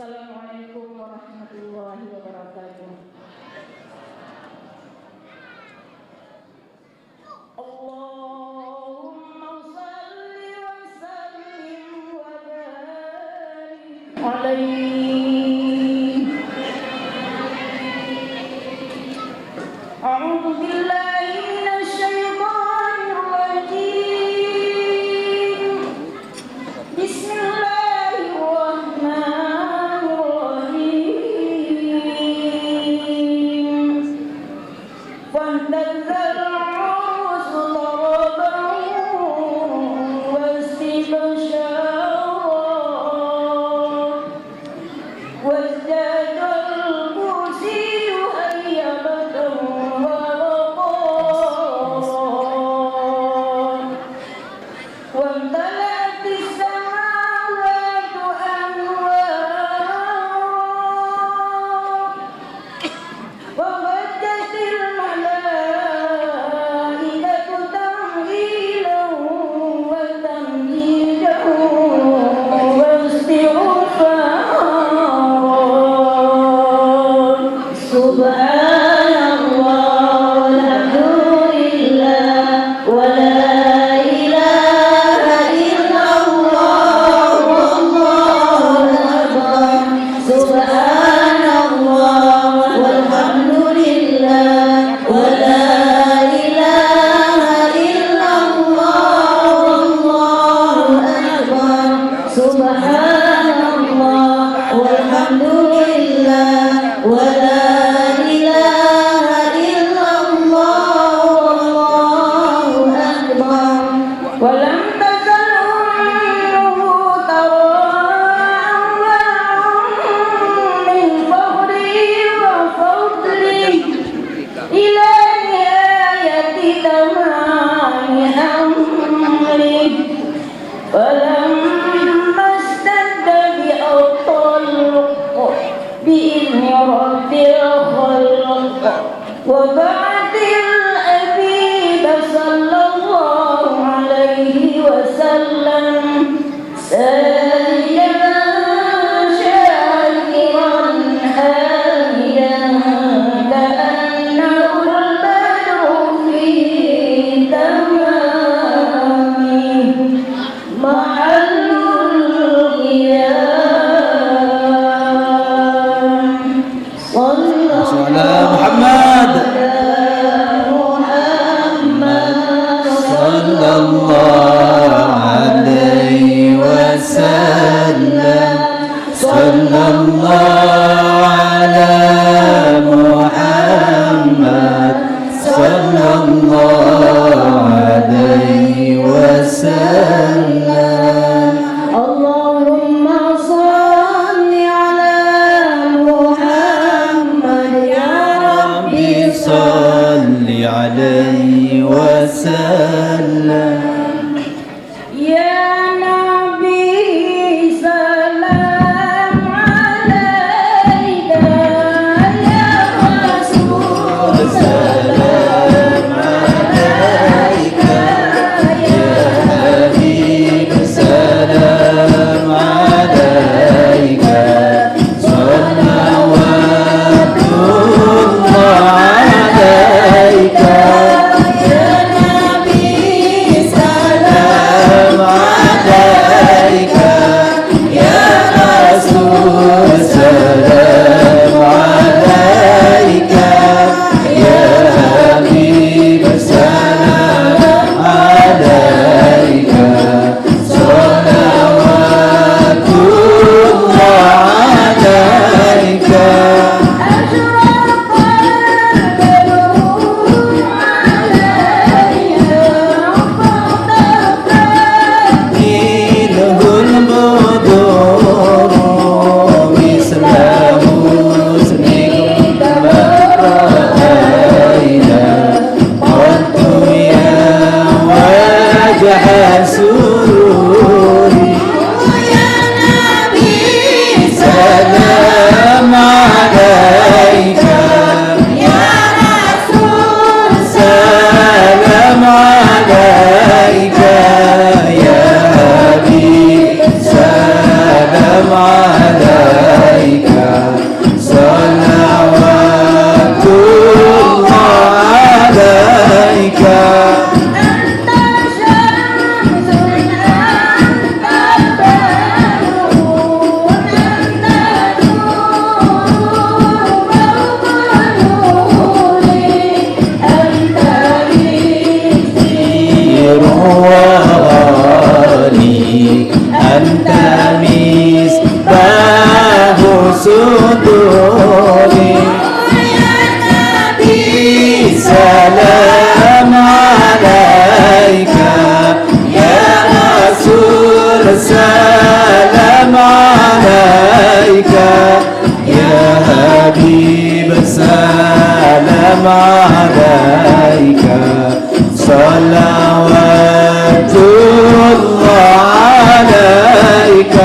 Assalamualaikum warahmatullahi wabarakatuh. Allahumma salli wa sallim wa barik alaihi. A'udzu billahi minasy syaithanir rajim. Bismillahirrahmanirrahim. Fantazal صلوات الله عليك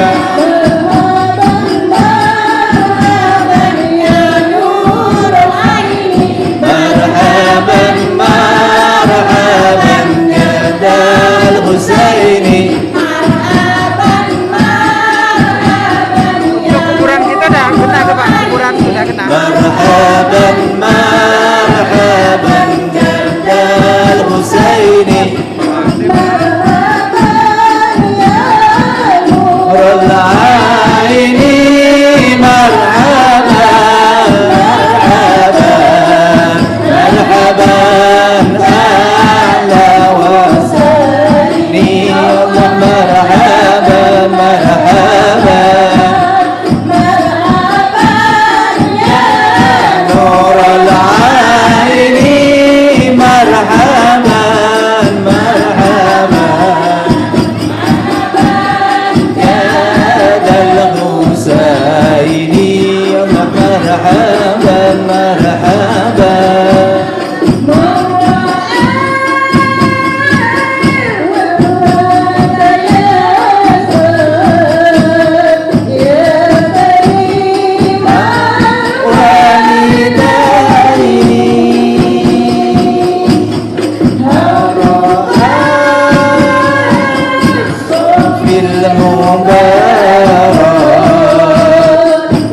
المبارك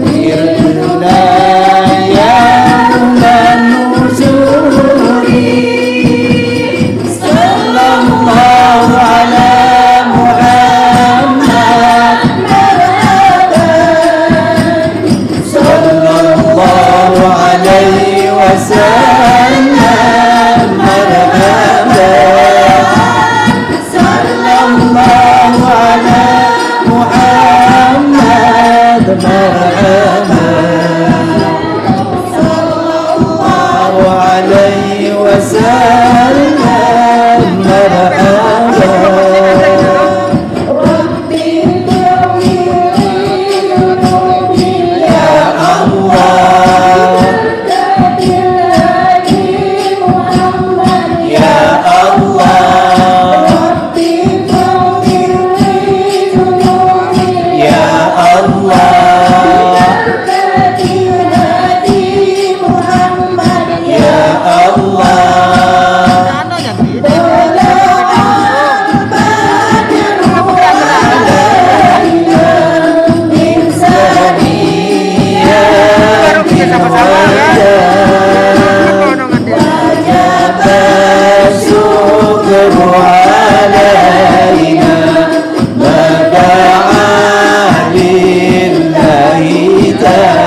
سرنا يوم النشور صلى الله على محمد صلى الله عليه وسلم مرحبا صلى الله على محمد مرحبا صلى الله عليه وسلم مرحبا ربي اغفر يا الله يا الله يا الله يا الله وجب الشكر علينا ما دعا لله تعالى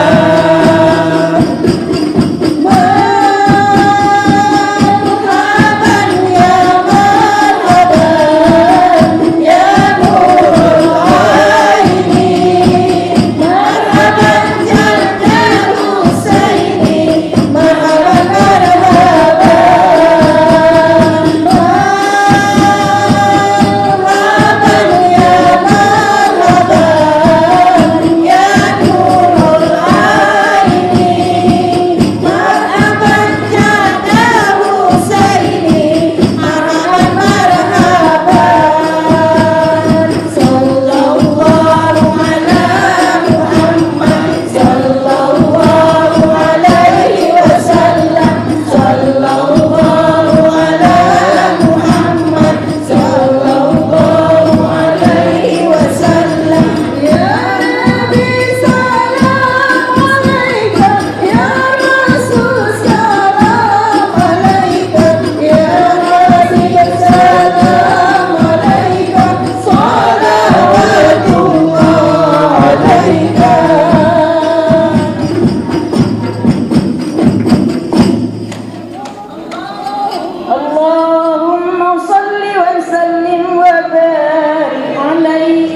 اللهم صل وسلم وبارك عليه.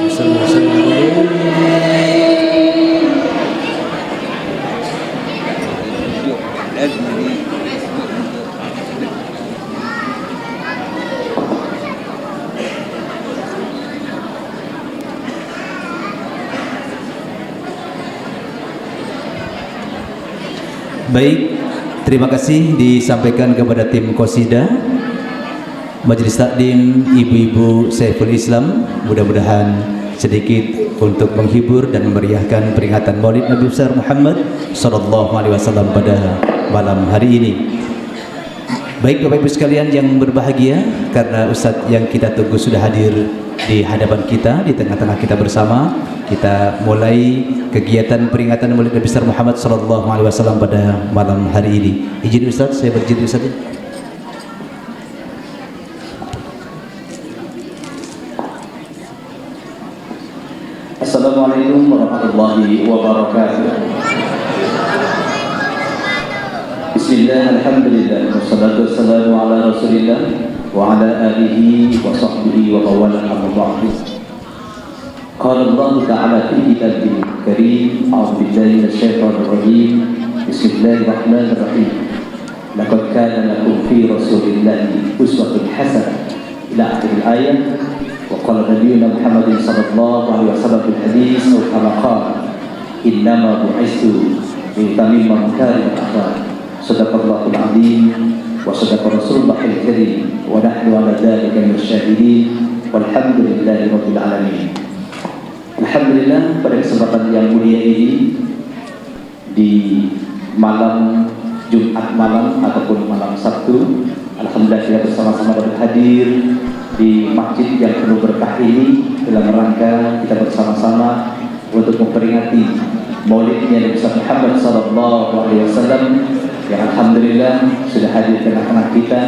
Baik, terima kasih disampaikan kepada tim Qasidah Majelis Takdim Ibu-ibu Saiful Islam. Mudah-mudahan sedikit untuk menghibur dan memeriahkan peringatan Maulid Nabi besar Muhammad sallallahu alaihi wasallam pada malam hari ini. Baik Bapak Ibu sekalian yang berbahagia, karena Ustadz yang kita tunggu sudah hadir di hadapan kita, di tengah-tengah kita bersama. Kita mulai kegiatan peringatan Maulid Nabi besar Muhammad sallallahu alaihi wasallam pada malam hari ini. Izin Ustadz, saya berizin Ustadz. Assalamualaikum warahmatullahi wabarakatuh. Bismillah, alhamdulillah, wassalatu wassalamu ala rasulillah wa ala alihi wa sahbihi wa qawala amma ba'du. Qala Allah ta'ala fi kitabihil karim, a'udzu billahi minasyaitonir rajim. Bismillahirrahmanirrahim. Laqad kana lakum fi rasulillahi uswatun hasanah ila akhir ayat. وقال نبينا محمد صلى الله عليه وسلم في الحديث أو كما قال إنما بعثت لأتمم مكارم الأخلاق. صدق الله العظيم وصدق رسول الله الكريم ونحن على ذلك من الشاهدين والحمد لله رب العالمين. Alhamdulillah, pada kesempatan yang mulia ini di malam Jumat malam ataupun malam Sabtu Alhamdulillah kita bersama-sama dapat hadir di masjid yang penuh berkah ini dalam rangka kita bersama-sama untuk memperingati Maulidnya Nabi Muhammad SAW yang alhamdulillah sudah hadir tengah-tengah kita,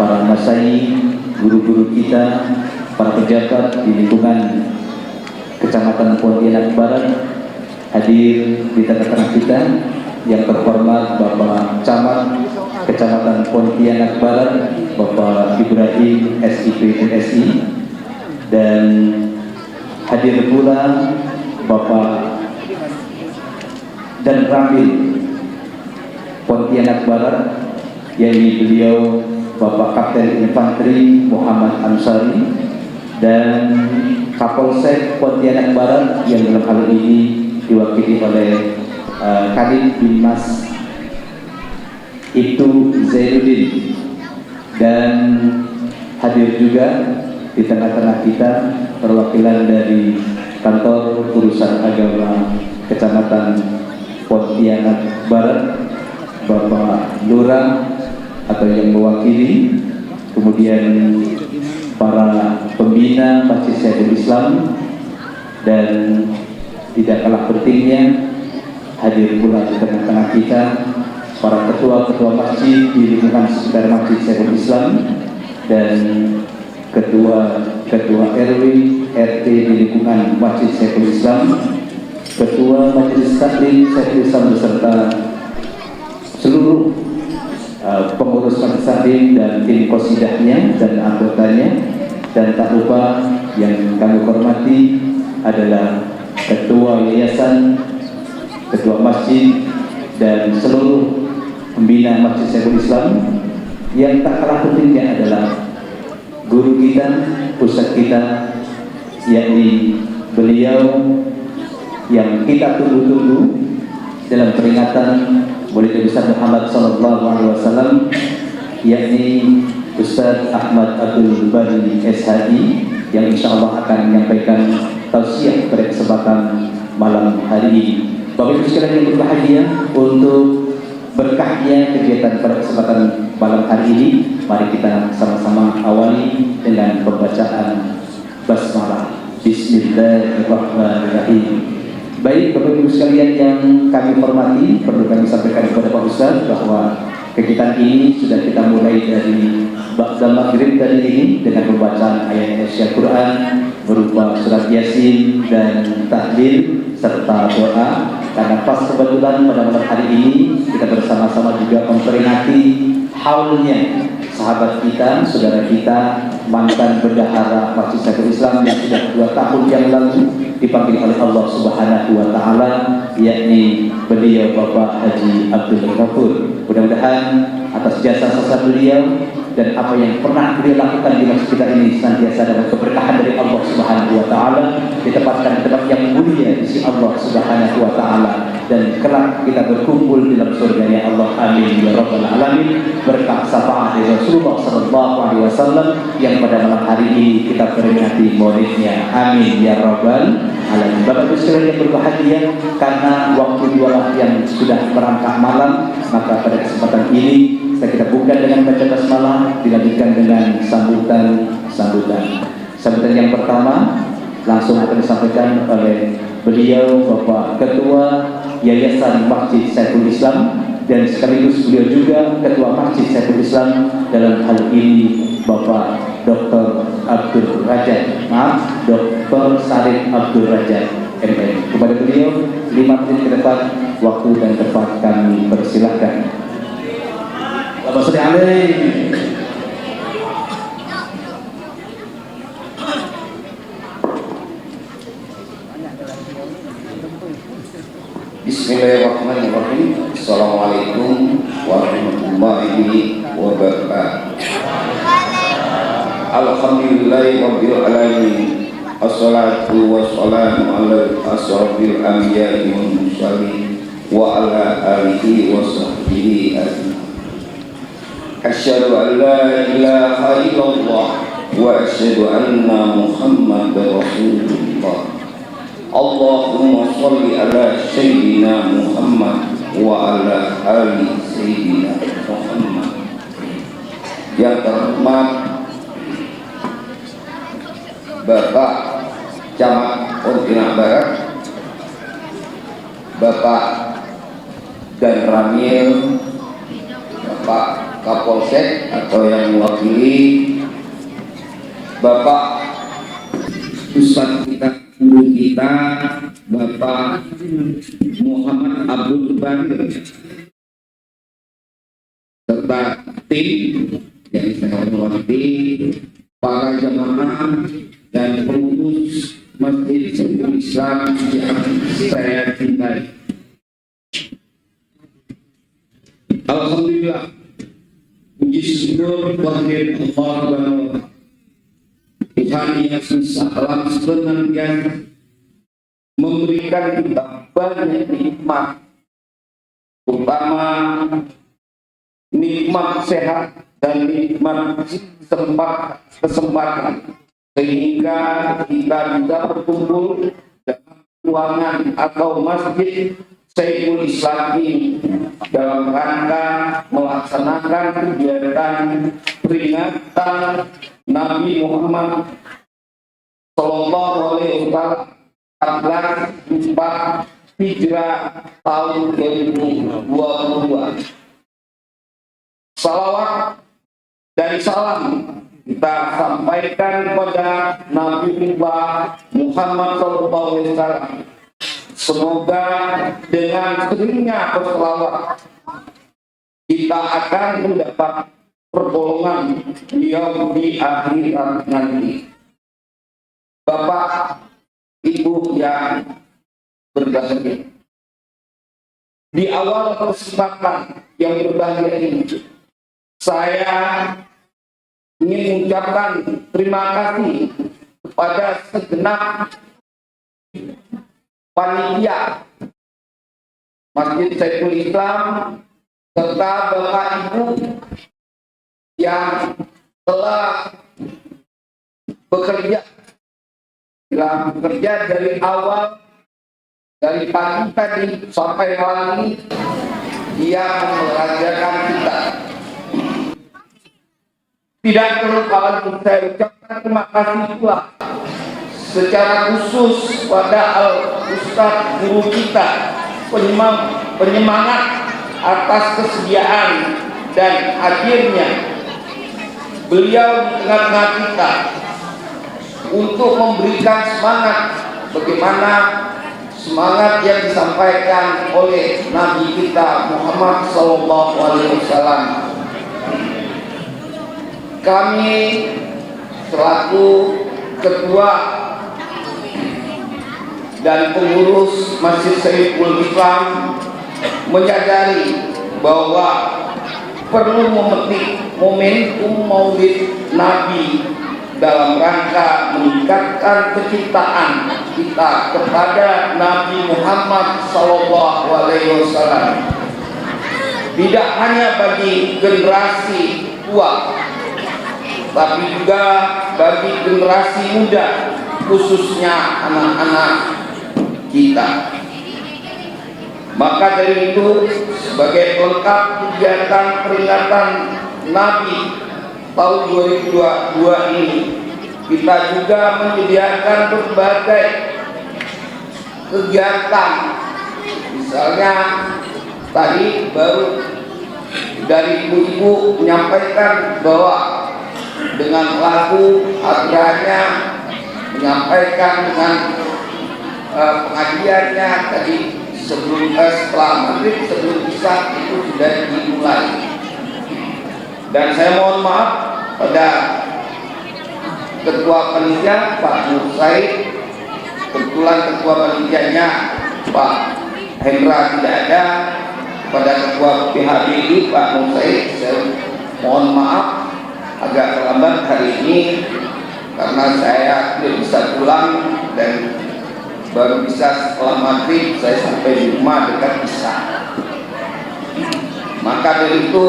para masai, guru-guru kita, para pejabat di lingkungan Kecamatan Pontianak Barat hadir di tengah-tengah kita. Yang terhormat Bapak Camat Kecamatan Pontianak Barat, Bapak Ibrahim SIPTSI, dan hadir pula Bapak dan Ramil Pontianak Barat, yaitu beliau Bapak Kapten Infanteri Muhammad Ansari, dan Kapolsek Pontianak Barat yang dalam hal ini diwakili oleh Kadif Binmas Ibtu Zainuddin, dan hadir juga di tengah-tengah kita perwakilan dari Kantor Urusan Agama Kecamatan Pontianak Barat, Bapak Lurah atau yang mewakili, kemudian para pembina Masjid Syekhul Islam, dan tidak kalah pentingnya hadir pula di tengah-tengah kita para ketua-ketua masjid di lingkungan sekitar Masjid Syekhul Islam, dan ketua RW RT di lingkungan Masjid Syekhul Islam, ketua Majelis Taklim Syekhul Islam beserta seluruh pengurus Majelis Taklim dan tim kosidahnya dan anggotanya, dan tak lupa yang kami hormati adalah ketua yayasan, ketua masjid, dan seluruh pembina Masjid Syekhul Islam. Yang tak kalah pentingnya adalah guru kita, ustadz kita, yakni beliau yang kita tunggu-tunggu dalam peringatan Maulid Nabi Muhammad SAW, yakni Ustadz Ahmad Abdul Bari SHI, yang insya Allah akan menyampaikan tausiah pada kesempatan malam hari ini. Bapak Ibu sekalian yang berbahagia, untuk berkahnya kegiatan pada kesempatan malam hari ini, mari kita sama-sama awali dengan pembacaan basmalah. Bismillahirrahmanirrahim. Baik Bapak Ibu sekalian yang kami hormati, perlu kami sampaikan kepada Pak Ustaz bahwa kegiatan ini sudah kita mulai dari ba'da maghrib tadi ini dengan pembacaan ayat Al-Quran berupa surat Yasin dan tahlil serta doa, karena pas kebetulan pada malam hari ini kita bersama-sama juga memperingati haulnya sahabat kita, saudara kita, mantan bendahara Masjid Syekhul Islam yang sudah 2 tahun yang lalu dipanggil oleh Allah Subhanahu wa Ta'ala, yakni beliau Bapak Haji Abdul Ghafur. Mudah-mudahan atas jasa beliau dan apa yang pernah beliau lakukan di masjid kita ini senantiasa dapat keberkahan dari Allah Subhanahu wa Ta'ala, ditempatkan di tempat yang mulia di sisi Allah Subhanahu wa Ta'ala, dan kelak kita berkumpul di dalam surga-Nya Allah. Amin ya rabbal alamin. Berkah syafaat dari Rasulullah sallallahu alaihi wasallam yang pada malam hari ini kita peringati maulidnya. Amin ya rabbal alamin. Bapak Ibu sekalian yang berbahagia, karena waktu dua yang sudah merangkak malam, maka pada kesempatan ini kita buka dengan baca basmalah, dilanjutkan dengan sambutan yang pertama langsung akan disampaikan oleh beliau Bapak Ketua Yayasan Masjid Syekhul Islam, dan sekaligus beliau juga Ketua Masjid Syekhul Islam dalam hal ini Bapak Dr. Abdul Rajad, Dr. Sarif Abdul Rajad MM. Kepada beliau 5 menit ke depan waktu dan tempat kami persilahkan. Bapak Sudi alaih. Bismillahirrahmanirrahim. Assalamualaikum warahmatullahi wabarakatuh. Alhamdulillahi rabbil alamin. Assalatu wassalamu ala asrafil anbiya'i wal mursalin wa ala alihi wa sahbihi ajma'in. Asyhadu an la ilaha illallah wa asyhadu anna Muhammadar Rasulullah. Allahumma sholli ala Sayyidina Muhammad wa ala ali Sayyidina Muhammad. yang terhormat Bapak Camat Pontianak Barat, Bapak Dan Ramil, Bapak Kapolsek atau yang mewakili, Bapak Ustadz kita, guru kita, Bapak Muhammad Abdul Badir, serta tim yang saya hormati, para jamaah dan pengurus Masjid Syekhul Islam yang saya cintai. Alhamdulillah, puji syukur kehadirat Allah Subhanahu wa Ta'ala, Tuhan yang alam senantiasa memberikan kita banyak nikmat, terutama nikmat sehat dan nikmat kesempatan, sehingga kita bisa berkumpul dalam ruangan atau masjid Syekhul Islam ini dalam rangka melaksanakan kegiatan peringatan Nabi Muhammad Sallallahu Alaihi Wasallam 1444 Hijrah tahun 2022. Salawat dan salam kita sampaikan kepada Nabi Muhammad Sallallahu Alaihi Wasallam. Semoga dengan seringnya berselawat kita akan mendapat pertolongan beliau di akhirat nanti. Bapak, Ibu yang berbahagia, di awal kesempatan yang berbahagia ini, saya ingin mengucapkan terima kasih kepada segenap panitia Masjid Syekhul Islam serta Bapak Ibu yang telah bekerja dari awal, dari pagi tadi sampai malam ini, yang mengajarkan kita. Tidak perlu kalau saya ucapkan terima kasih pula secara khusus pada Al-Ustadz guru kita, penyemangat atas kesediaan dan hadirnya beliau di tengah-tengah kita untuk memberikan semangat, bagaimana semangat yang disampaikan oleh Nabi kita Muhammad Sallallahu Alaihi Wasallam. Kami selaku ketua dan pengurus Masjid Syekhul Islam menyadari bahwa perlu memetik momentum Maulid Nabi dalam rangka meningkatkan kecintaan kita kepada Nabi Muhammad Sallallahu Alaihi Wasallam. Tidak hanya bagi generasi tua, tapi juga bagi generasi muda, khususnya anak-anak kita. Maka dari itu, sebagai pelengkap kegiatan peringatan Nabi tahun 2022 ini, kita juga menyediakan berbagai kegiatan. Misalnya tadi baru dari ibu-ibu menyampaikan bahwa dengan lagu agaranya menyampaikan dengan pengajiannya tadi setelah maghrib, sebelum isya itu sudah dimulai. Dan saya mohon maaf pada ketua panitia Pak Nur Said, kebetulan ketua panitianya Pak Hendra tidak ada, pada ketua PHBI Pak Nur Said, saya mohon maaf agak terlambat hari ini karena saya tidak bisa pulang dan baru bisa setelah maghrib saya sampai di rumah dekat isya. Maka dari itu,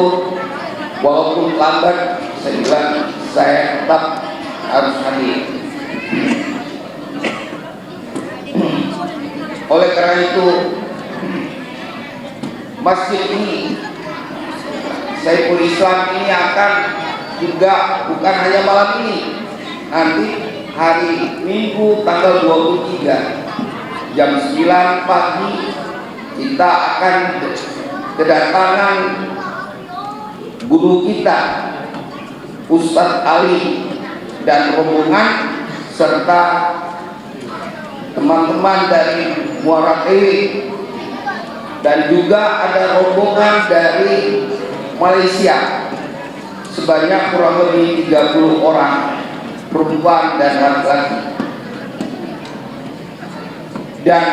walaupun lambat, saya bilang saya tetap harus hadir. Oleh karena itu, masjid ini, Syekhul Islam ini akan juga bukan hanya malam ini, nanti hari Minggu tanggal 23 jam 9 pagi kita akan kedatangan guru kita Ustadz Ali dan rombongan serta teman-teman dari Muara Ewi, dan juga ada rombongan dari Malaysia sebanyak kurang lebih 30 orang perempuan dan laki-laki. Dan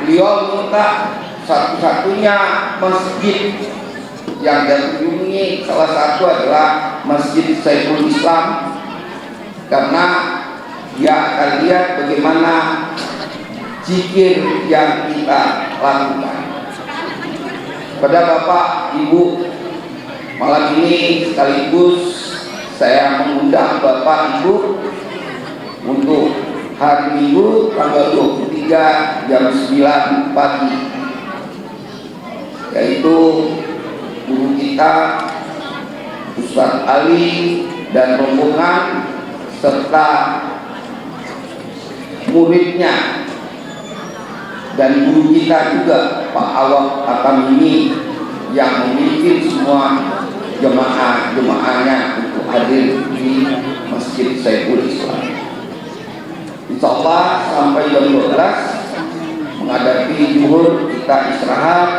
beliau minta satu-satunya masjid yang dikunjungi salah satu adalah Masjid Saiful Islam, karena dia akan lihat bagaimana zikir yang kita lakukan. Pada Bapak Ibu, malam ini sekaligus saya mengundang Bapak Ibu untuk hari Minggu tanggal 23 jam 9 pagi, yaitu guru kita Ustadz Ali dan rombongan serta muridnya, dan guru kita juga Pak Awak Atamimi yang memimpin semua jemaahnya untuk hadir di Masjid Saiful Islam. Insya Allah sampai jam 12 menghadapi zuhur kita istirahat,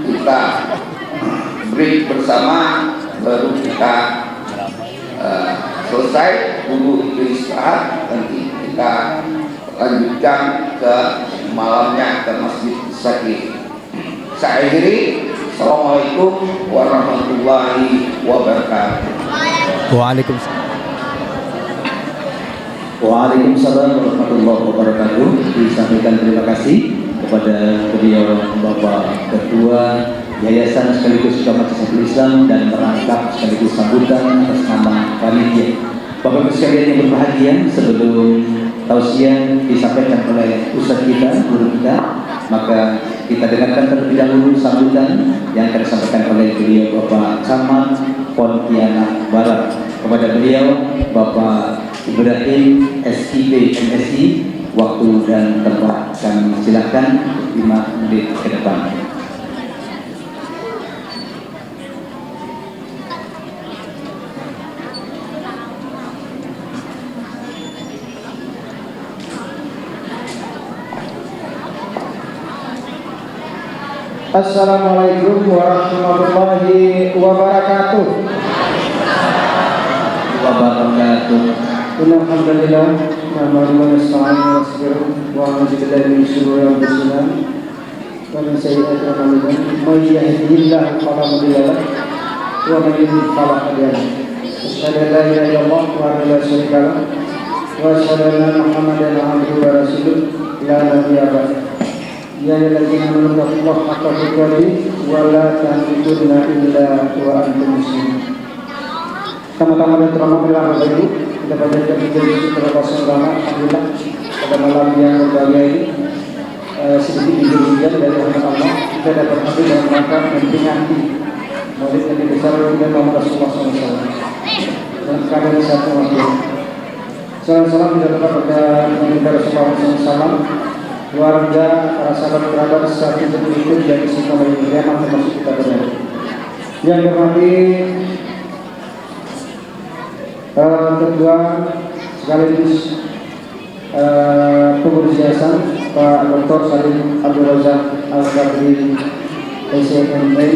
kita break bersama, baru kita selesai dulu itu istirahat, nanti kita lanjutkan ke malamnya ke Masjid Sakit. Saya akhiri. Assalamualaikum warahmatullahi wabarakatuh. Waalaikumsalam warahmatullahi wabarakatuh. Disampaikan terima kasih kepada beliau Bapak Ketua Yayasan sekaligus Jamaah Saiful Islam dan merangkap sekaligus sambutan atas nama panitia. Bapak-Ibu sekalian yang berbahagia, sebelum tausiah disampaikan oleh Ustaz kita, guru kita, maka kita dengarkan terlebih dahulu sambutan yang akan disampaikan oleh beliau Bapak Camat Pontianak Barat. Kepada beliau Bapak Ibrahim SIB MSI, waktu dan tempat kami silakan 5 menit ke depan. Assalamualaikum warahmatullahi wabarakatuh. Alhamdulillah, nahmaduhu wa nasta'inuhu wa nastaghfiruh wa na'udzu billahi min shururi anfusina wa min sayyi'ati a'malina. May yahdihillahu fala mudilla lahu wa may yudlil fala hadiya lahu. Asyhadu an la ilaha illallah wahdahu la syarika lahu wa asyhadu anna Muhammadan abduhu wa rasuluh la nabiyya ba'dahu. Ya ayyuhalladzina amanu taqullaha haqqa tuqatih wa la tamutunna illa wa antum muslimun. Tama-tama dan terhormat Bapak Ibu, kita panjatkan puji kepada Allah Subhanahu. Alhamdulillah pada malam yang berbahagia ini, sedikit hujan dari rahmat Allah, kita dapat hadir dalam rangka memperingati Maulid Nabi besar Muhammad Rasulullah SAW. Dan kami satu waktu. Salam kita dapat pada Nabi Rasulullah SAW, keluarga, para sahabat kerabat, satu pengikut yang disita oleh Muhammad termasuk kita berdua. Yang berarti Ketua sekaligus pengurus yayasan Pak Dr. Salim Abdul Razak Al-Badri SMMA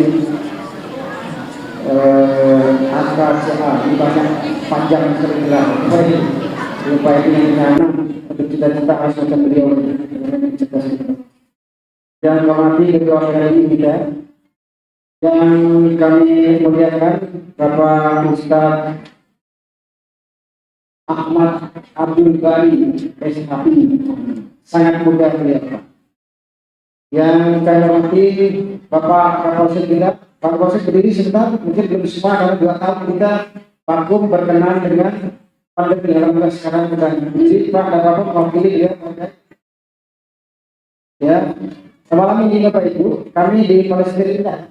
AKCA, ini banyak panjang terbilang upaya ini yang untuk cita-cita asal beliau dan menghormati ketua RI kita yang kami muliakan Bapak Ustaz Ahmad Abdul Bari SHI, sangat mudah beliau. Yang kami hormati Bapak Kapolsek kita, Pak Kapolsek berdiri sebentar, mungkin belum semua karena 2 tahun kita vakum berkenan dengan pandemi. Alhamdulillah sekarang sudah jadi Pak dan Bapak mewakili beliau. Ya, malam ini Bapak Ibu, kami di Palestina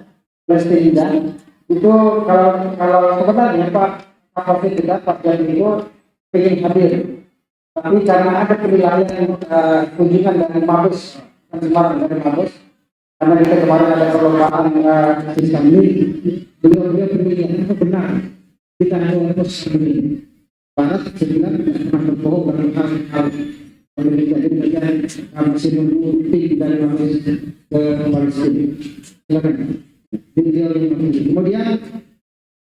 itu kalau sebenarnya Pak Kapolri kita Pak Jadiko ingin hadir, tapi karena ada penilaian kunjungan dari Mabes Semarang dari Mabes, karena kita kemarin ada perlombaan sistem ini, beliau penilaian itu benar kita harus ini barat sebenarnya pernah berbohong dalam hal penelitian masih menunggu tim dari Mabes ke Palestina. Silakan. Kemudian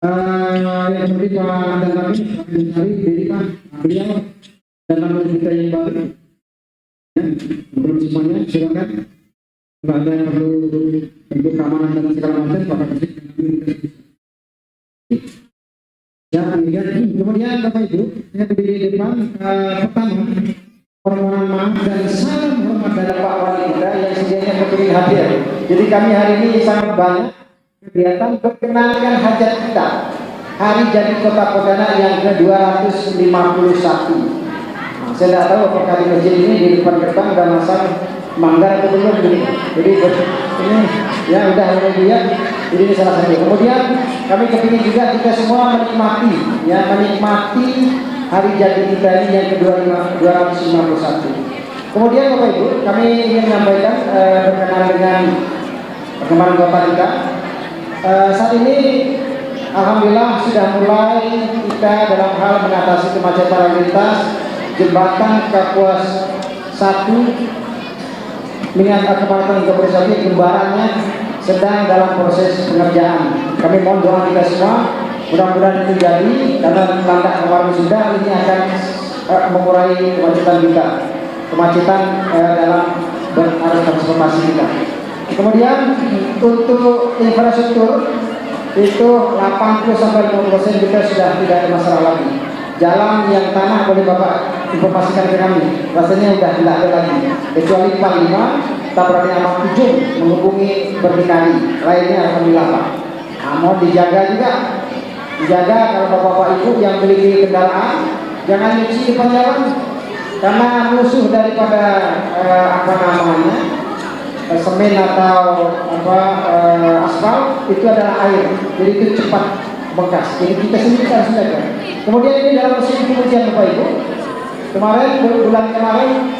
yang seperti Pak Anda kami dari Pak beliau dalam kita yang baru belum semuanya silakan kalau ada yang perlu untuk keamanan dan segala macam Pak kasih ya kemudian Bapak Ibu saya berdiri di depan pertama permohonan maaf dan salam hormat dari Pak Wali kita yang sedianya kepingin hadir. Jadi kami hari ini sangat banyak kegiatan perkenalkan hajat kita hari jadi Kota Pontianak yang ke-251. Nah, saya tidak tahu apakah di masjid ini di depan gerbang ada masang manggar atau belum ini. Jadi ini ya udah mulai dia. Jadi ini salah satu. Kemudian kami kepingin juga kita semua menikmati hari jadi kita ini yang ke-251. Kemudian Bapak Ibu, kami ingin menyampaikan berkenaan dengan perkembangan kota kita. Saat ini alhamdulillah sudah mulai kita dalam hal mengatasi kemacetan lalu lintas jembatan Kapuas 1 dengan kepadatan kebersihannya gembarannya sedang dalam proses pengerjaan. Kami mohon doa kita semua mudah-mudahan itu jadi karena landak kemarin sudah ini akan mengurangi kemacetan dalam berarus transportasi kita. Kemudian untuk infrastruktur itu 80-50% kita sudah tidak ada masalah lagi. Jalan yang tanah boleh Bapak informasikan ke kami, rasanya sudah tidak ada lagi. Kecuali 45, Tabrani Amat Ujung menghubungi berdikari. Lainnya alhamdulillah Pak. Nah, mohon dijaga juga. Dijaga kalau Bapak-Bapak Ibu yang memiliki kendaraan jangan nyuci depan jalan. Karena musuh daripada semen atau aspal itu adalah air, jadi itu cepat bekas. Jadi kita sendiri harus jaga. Kemudian ini dalam musim pengujian Bapak Ibu. Bulan kemarin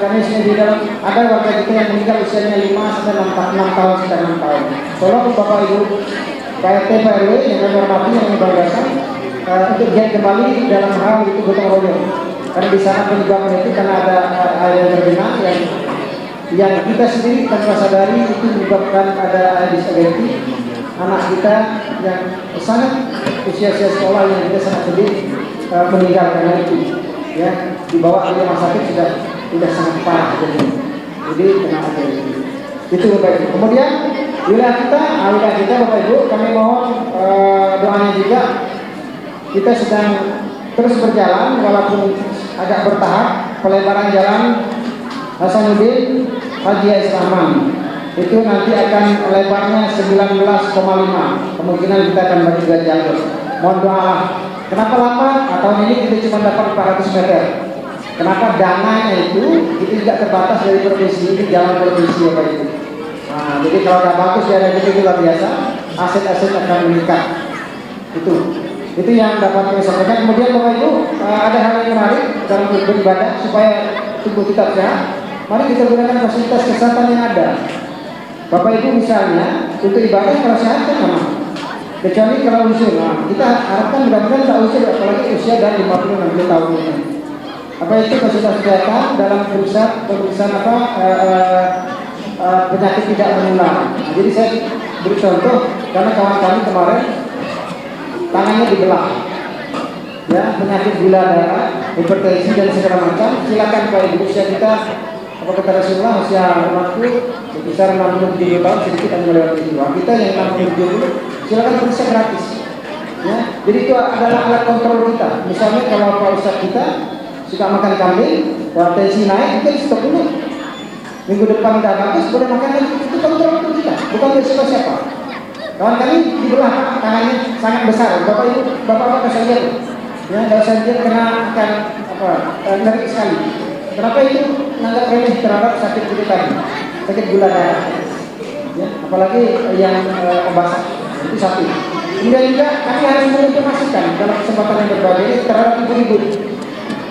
kami di dalam ada warga kita yang meninggal usianya 5 sampai 6 tahun sampai 6 tahun. Tolong Bapak Ibu PRT PRW yang kami hormati yang membanggakan untuk giat kembali dalam hal itu gotong royong. Karena di sana penyebabnya itu karena ada air yang tergenang yang kita sendiri tanpa sadari itu menyebabkan ada air disabilitas anak kita yang sangat usia sekolah yang kita sangat sedih meninggal karena itu ya dibawa ke rumah sakit sudah sangat parah jadi kena air itu Bapak Ibu. Kemudian wilayah kita Bapak Ibu kami mohon doanya juga kita sedang terus berjalan walaupun agak bertahap pelebaran jalan Hasanuddin Haji Ais Rahman itu nanti akan lebarnya 19,5 kemungkinan kita akan bagi 2 jalur. Mohon doa. Kenapa lama? Tahun ini kita cuma dapat 400 meter. Kenapa dananya itu tidak terbatas dari provinsi ini jalan provinsi Bapak Ibu. Nah, jadi kalau nggak bagus ya itu luar biasa aset-aset akan meningkat itu yang dapat kami sampaikan. Kemudian Bapak Ibu ada hal yang menarik dalam beribadah supaya tubuh kita sehat. Mari kita gunakan fasilitas kesehatan yang ada. Bapak Ibu misalnya untuk ibadah kalau sehat kan sama. Kecuali kalau usia, kita harapkan mudah-mudahan tak usia apalagi usia dari 50-60 tahun ini. Apa itu fasilitas kesehatan dalam pemeriksaan penyakit tidak menular. Nah, jadi saya beri contoh karena kawan kami kemarin tangannya dibelah. Ya, penyakit gula darah, hipertensi dan segala macam. Silakan Pak Ibu usia kita apa kata Rasulullah usia umatku sekitar 67 tahun sedikit akan melewati itu. Kita yang 67 silakan periksa gratis. Ya, jadi itu adalah alat kontrol kita. Misalnya kalau Pak Ustadz kita suka makan kambing, tensi naik, kita stop dulu. Minggu depan udah bagus, boleh makan lagi. Itu kontrol untuk kita, bukan dari siapa-siapa. Kawan kami dibelah tangannya sangat besar. Bapak Ibu, bapak-bapak saya lihat. Ya, kalau saya lihat kena akan ngeri sekali. Kenapa itu menganggap remeh terhadap sakit itu tadi, sakit gula darah. Ya, apalagi yang basah itu satu. Kemudian juga kami harus menginformasikan dalam kesempatan yang berbeda ini terhadap ibu-ibu.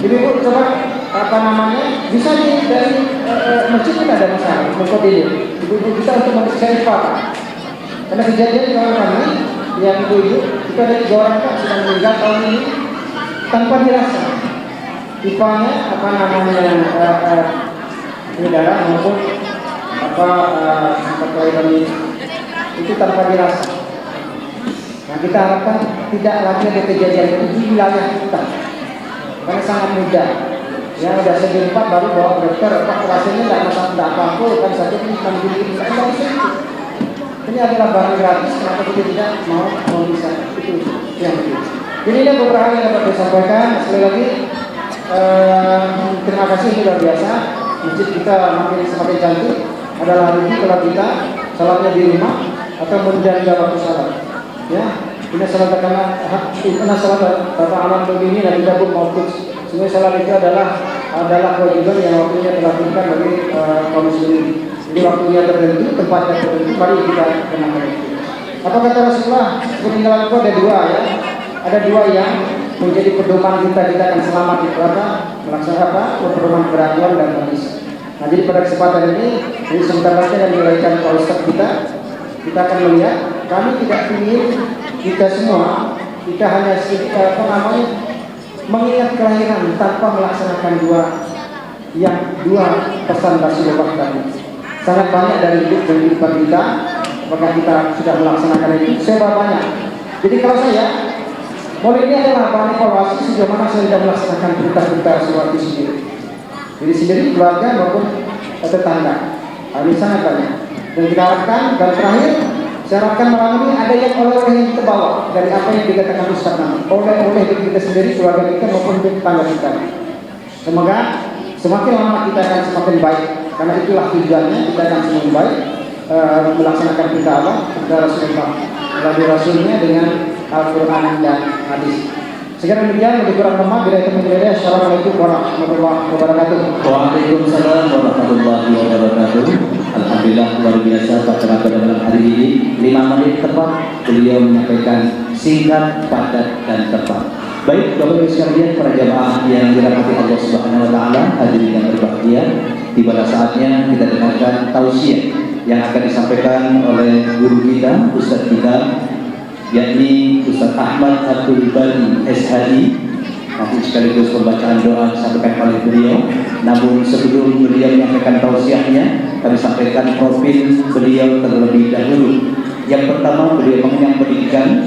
Ibu-ibu coba bisa dari masjid kita ada masalah mengkoordinir ibu-ibu kita untuk memeriksa IPA. Karena kejadian di kawan kami yang ibu-ibu kita ada 3 orang kan sudah meninggal tahun ini tanpa dirasa IPA-nya darah maupun kelahiran itu tanpa dirasa. Nah, kita harapkan tidak lagi ada kejadian itu di wilayah kita karena sangat mudah. Ya udah segi 4 baru bawa ke dokter, rasanya tidak masalah, tidak apa-apa, kan satu ini kan begini, tidak bisa itu. Ini adalah barang gratis, kenapa kita tidak mau bisa itu yang itu. Jadi ini beberapa hal yang dapat saya sampaikan. Sekali lagi terima kasih, luar biasa. Masjid kita makin semakin cantik. Adalah hari ini kalau kita salatnya di rumah atau menjaga waktu salat. Ya, ini salat karena salat kata alam begini dan tidak pun maupun. Sebenarnya salat itu adalah kewajiban yang waktunya dilakukan bagi kaum muslimin. Jadi waktunya tertentu, tempatnya tertentu, mari kita kenakan itu. Apa kata Rasulullah? Peninggalan itu ada 2 ya. Ada 2 yang menjadi pedoman kita akan selamat di neraka, melaksanakan pedoman keraguan dan hadis. Nah, jadi pada kesempatan ini sebentar lagi dan dilahirkan Pak Ustaz kita akan melihat kami tidak ingin kita semua kita hanya mengingat kelahiran tanpa melaksanakan 2 pesan Rasulullah tadi. Sangat banyak dari hidup dan kehidupan kita, apakah kita sudah melaksanakan itu? Saya banyak. Jadi kalau saya mulai ini adalah bahan evaluasi sejauh mana saya sudah melaksanakan perintah-perintah Rasulullah itu sendiri. Jadi sendiri, keluarga maupun tetangga. Ini sangat banyak. Dan kita harapkan, dan terakhir, saya harapkan malam ini ada yang oleh-oleh yang kita bawa dari apa yang dikatakan Ustaz nanti. Oleh-oleh dari kita sendiri, keluarga kita maupun tetangga kita. Semoga semakin lama kita akan semakin baik. Karena itulah tujuannya, kita akan semakin baik melaksanakan perintah Allah, perintah Rasulullah, melalui Rasulnya dengan Al-Quran dan hadis. Sekarang demikian, lebih kurang lemah, bila itu menjadi. Assalamualaikum warahmatullahi wabarakatuh. Waalaikumsalam warahmatullahi wabarakatuh. Alhamdulillah, luar biasa pada dalam hari ini 5 menit tepat beliau menyampaikan singkat, padat dan tepat. Baik, Bapak Ibu sekalian, para jamaah yang dirahmati Allah Subhanahu wa taala, hadirin yang berbahagia, tiba saatnya kita dengarkan tausiah yang akan disampaikan oleh guru kita, Ustaz kita, yakni Ustaz Ahmad Abdul Bari SHI. Nanti sekaligus pembacaan doa disampaikan oleh beliau. Namun sebelum beliau menyampaikan tausiahnya, kami sampaikan profil beliau terlebih dahulu. Yang pertama, beliau mengenyam pendidikan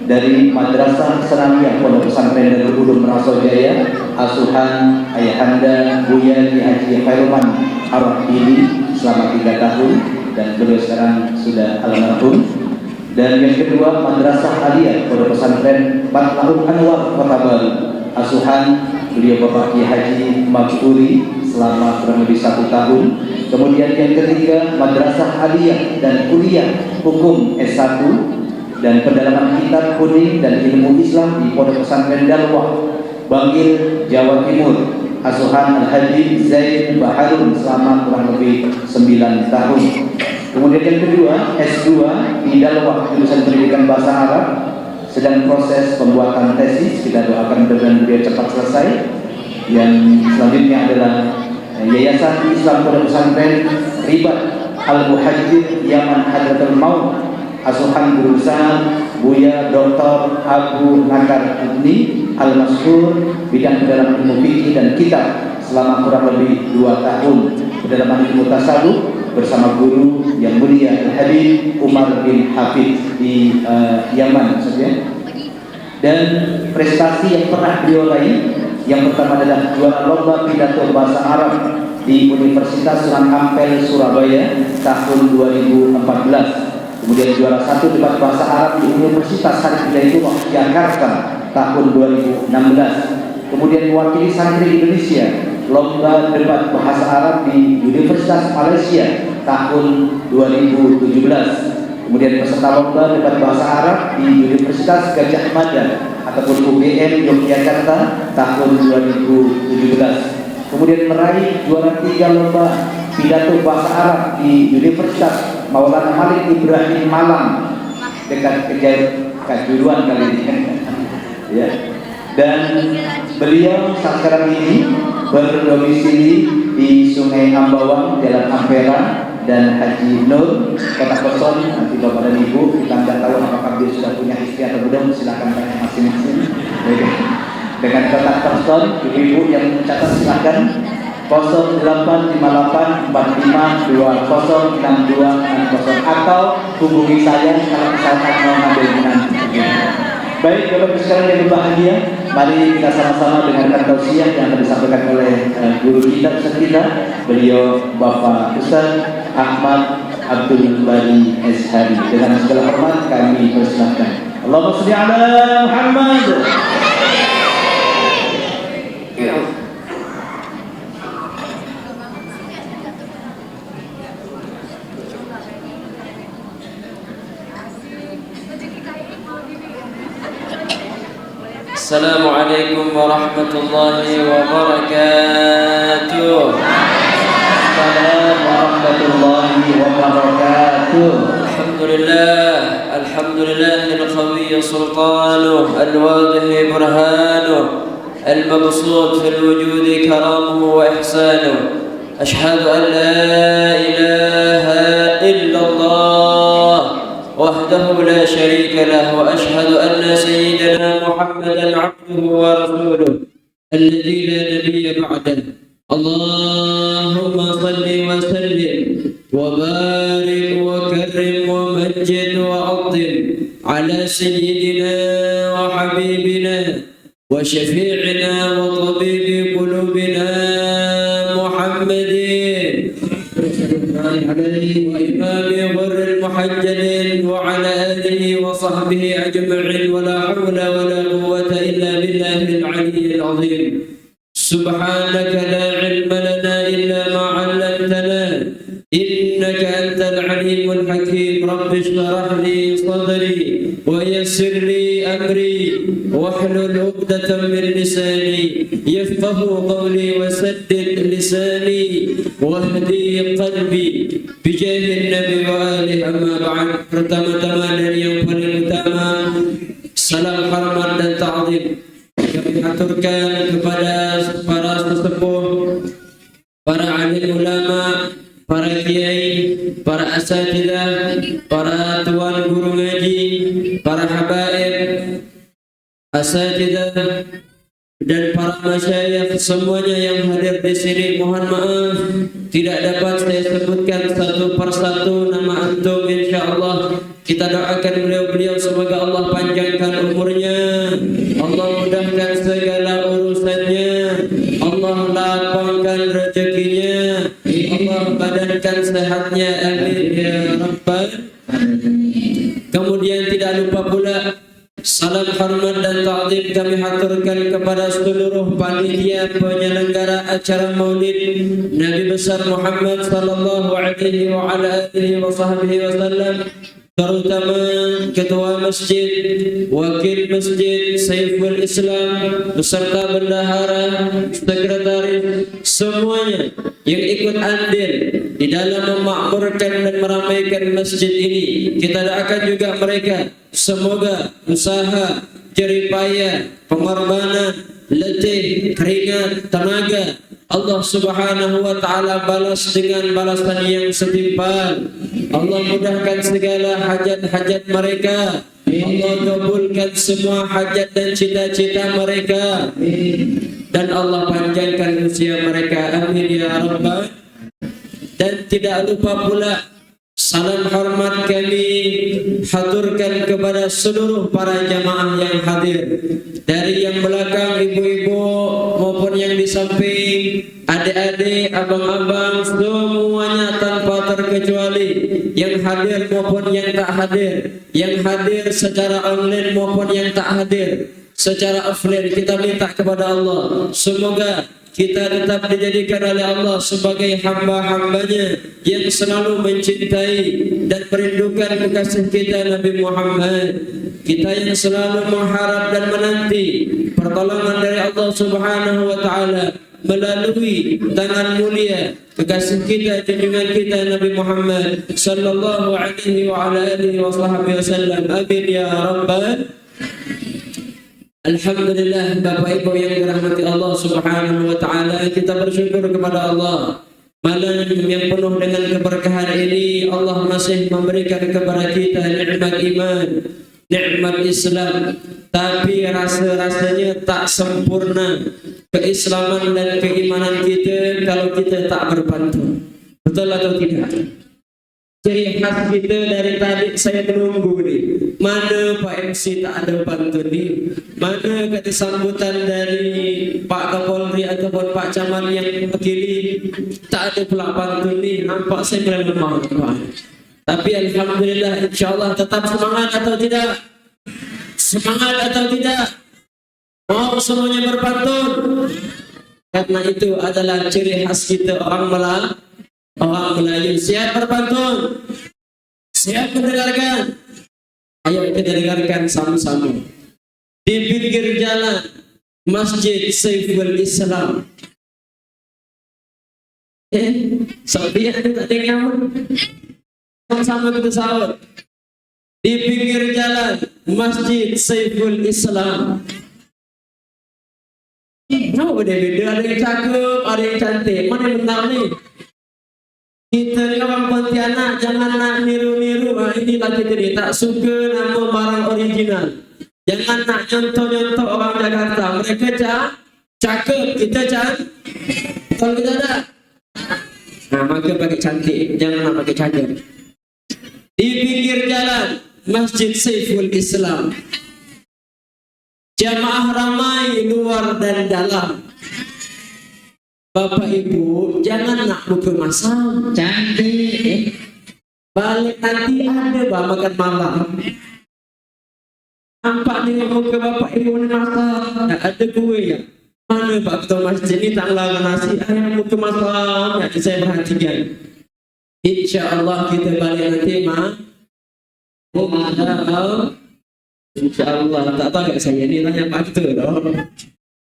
dari Madrasah Sanawiyah Pondok Pesantren Darul Ulum Rasojaya, asuhan Ayahanda Buya Ki Haji Khairman Arab ini selama 3 tahun, dan beliau sekarang sudah almarhum. Dan yang kedua, Madrasah Aliyah Pondok Pesantren Matlahul Anwar Kota Baru, asuhan beliau Bapak Ki Haji Maghfuri selama kurang lebih 1 tahun. Kemudian yang ketiga, Madrasah Aliyah dan Kuliah Hukum S1 dan pendalaman kitab kuning dan ilmu Islam di Pondok Pesantren Dalwah, Bangil, Jawa Timur, asuhan Al-Haji Zain Baharun selama kurang lebih 9 tahun. Kemudian yang kedua, S2 di Dalwah, jurusan pendidikan bahasa Arab, sedang proses pembuatan tesis. Kita doakan dengan beliau cepat selesai. Yang selanjutnya adalah Yayasan Islam Pondok Pesantren Ribat Al-Muhajir Yaman Hadratul Maut, asuhan guru besar Buya Dr. Abu Nakar Ibni Al-Masyhur, bidang pendalaman ilmu fikih dan kitab selama kurang lebih 2 tahun, pendalaman ilmu tasawuf bersama guru yang mulia Al-Habib Umar bin Hafid di Yaman saja. Dan prestasi yang pernah beliau raih, yang pertama adalah juara lomba pidato bahasa Arab di Universitas Sunan Ampel Surabaya tahun 2014. Kemudian juara 1 debat bahasa Arab di Universitas Syarif Hidayatullah Jakarta tahun 2016. Kemudian mewakili santri Indonesia lomba debat bahasa Arab di Universitas Malaysia tahun 2017. Kemudian peserta lomba debat bahasa Arab di Universitas Gajah Mada ataupun UGM Yogyakarta tahun 2017. Kemudian meraih juara 3 lomba pidato bahasa Arab di Universitas Maulana Malik Ibrahim Malang dekat Kanjuruan kali ini. Ya. Dan beliau sekarang ini berdomisili di Sungai Ambawang, Jalan Ampera dan Haji Nur, Kota Koson. Nanti Bapak dan Ibu, kita tidak tahu apakah dia sudah punya istri atau belum, silakan tanya masing-masing. Dengan kota Koson, ibu-ibu yang mencatat silakan 085845206260 atau hubungi saya kalau misalkan mau ngambil nanti. Baik, Bapak Ibu sekalian yang berbahagia, mari kita sama-sama dengarkan tausiah yang akan disampaikan oleh guru kita, Ustaz kita, beliau Bapak Ustaz Ahmad Abdul Bari Eshari. Dengan segala hormat kami persilahkan. Allahumma sholli ala Muhammad. Assalamualaikum warahmatullahi wabarakatuh. Assalamualaikum warahmatullahi wabarakatuh. Alhamdulillah al-qawi sultanuh al-wadih burhanuh al-mabsut fil wujudi karamuhu wa ihsanuh. Ashhadu an la ilaha illallah وحده لا شريك له وأشهد أن سيدنا محمدا عبده ورسوله الذي لا نبي بعده. اللهم صل وسلم وبارك وكرم ومجد وعظم على سيدنا وحبيبنا وشفيعنا وطبيب قلوبنا محمد عليه وإمام غر المحجلين وعلى آله وصحبه أجمعين ولا حول ولا قوة إلا بالله العلي العظيم. سبحانك لا علم لنا إلا ما علمتنا إنك أنت العليم الحكيم. رب اشرح لي صدري ويسر لي أمري واحلل عقدة من لساني يفقه قولي وسدد لساني واهدي قلبي بجاه النبي وآله. أما بعد, pertama-tama dan yang paling utama, salam hormat dan ta'zim kami aturkan kepada para sesepuh, para alim ulama, para kiai, para asatidzah, para tuan guru ngaji, para habaib, asatidzah dan para masyayikh semuanya yang hadir di sini. Mohon maaf tidak dapat saya sebutkan satu persatu nama antum. Insyaallah kita doakan beliau-beliau semoga Allah panjangkan umurnya, Allah mudahkan segala urusannya, Allah lapangkan rezekinya, Allah badankan sehatnya, amin ya rabbal. Kemudian tidak lupa pula salam hormat dan ta'zim kami haturkan kepada seluruh panitia penyelenggara acara Maulid Nabi besar Muhammad sallallahu alaihi wa ala alihi wa sahbihi wasallam, terutama ketua masjid, wakil masjid, Saiful Islam beserta bendahara, sekretaris, semuanya yang ikut andil di dalam memakmurkan dan meramaikan masjid ini. Kita doakan juga mereka, semoga usaha, jeripaya, pengorbanan, letih, keringat, tenaga Allah subhanahu wa ta'ala balas dengan balasan yang setimpal. Allah mudahkan segala hajat-hajat mereka, Allah kabulkan semua hajat dan cita-cita mereka, dan Allah panjangkan usia mereka, amin ya rabbal. Dan tidak lupa pula salam hormat kami haturkan kepada seluruh para jamaah yang hadir, dari yang belakang ibu-ibu maupun yang di samping, adik-adik, abang-abang, semuanya tanpa terkecuali, yang hadir maupun yang tak hadir, yang hadir secara online maupun yang tak hadir secara offline. Kita minta kepada Allah semoga kita tetap dijadikan oleh Allah sebagai hamba-hambanya yang selalu mencintai dan merindukan kekasih kita Nabi Muhammad. Kita yang selalu mengharap dan menanti pertolongan dari Allah Subhanahu wa taala melalui tangan mulia kekasih kita, junjungan kita Nabi Muhammad sallallahu alaihi wa ala alihi wasallam. Amin ya rabbal. Alhamdulillah, Bapak Ibu yang dirahmati Allah Subhanahu wa taala, kita bersyukur kepada Allah. Malam yang penuh dengan keberkahan ini Allah masih memberikan kepada kita nikmat iman, nikmat Islam, tapi rasa-rasanya tak sempurna keislaman dan keimanan kita kalau kita tak berpantun. Betul atau tidak? Ciri khas kita dari tadi saya menunggu nih, mana Pak MC tak ada pantun nih, mana kata sambutan dari Pak Kapolri ataupun Pak Camat yang mewakili tak ada pula pantun nih, nampak saya mulai lemah. Tapi alhamdulillah, insyaallah tetap semangat atau tidak? Semangat atau tidak? Mau semuanya berpantun? Karena itu adalah ciri khas kita orang Melayu. Siap berpantun? Siap mendengarkan? Ayo kita dengarkan sama-sama. Di pinggir jalan Masjid Saiful Islam. Soalnya itu tak ada nyaman. Sama-sama kita sahur. Di pinggir jalan Masjid Saiful Islam. Beda-beda, ada yang cakep, ada yang cantik. Mana yang benar nih? Kita ni orang Pontianak, jangan nak niru-niru. Inilah kita ni, tak suka nama barang original. Jangan nak nyontoh-nyontoh orang Jakarta. Mereka cakep, kita cantik. Kalau kita ada, maka pakai cantik, jangan nak pakai cakep. Di pinggir jalan Masjid Saiful Islam, jamaah ramai luar dan dalam. Bapak Ibu, jangan nak buka masam, cantik. Balik nanti ada makan malam. Nampak ni muka Bapak Ibu ni masak, ada kue ya. Mana Pak Ketua Masjid ni tak lawan nasi, ayam muka masam, ya saya perhatikan. InsyaAllah kita balik nanti InsyaAllah, tak tahu kat saya ni tanya Pak Ketua.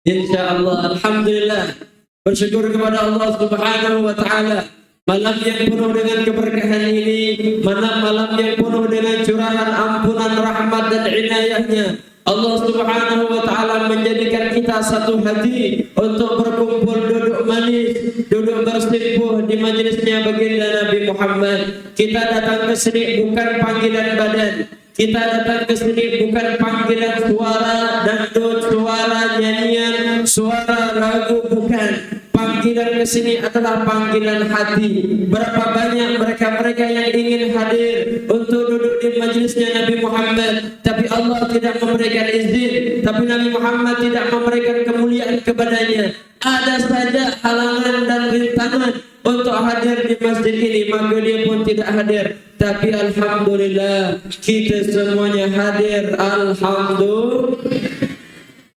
InsyaAllah, alhamdulillah. Bersyukur kepada Allah Subhanahu wa taala. Malam yang penuh dengan keberkahan ini, malam yang penuh dengan curahan ampunan, rahmat dan inayahnya. Allah Subhanahu wa taala menjadikan kita satu hati untuk berkumpul, duduk manis, duduk bersimpuh di majlisnya baginda Nabi Muhammad. Kita datang ke sini bukan panggilan badan. Kita datang ke sini bukan panggilan suara dangdut, suara nyanyian, suara lagu, bukan. Panggilan ke sini adalah panggilan hati. Berapa banyak mereka-mereka yang ingin hadir untuk duduk di majlisnya Nabi Muhammad, tapi Allah tidak memberikan izin, tapi Nabi Muhammad tidak memberikan kemuliaan kepadanya. Ada saja halangan dan rintangan untuk hadir di masjid ini, maka dia pun tidak hadir. Tapi alhamdulillah kita semuanya hadir.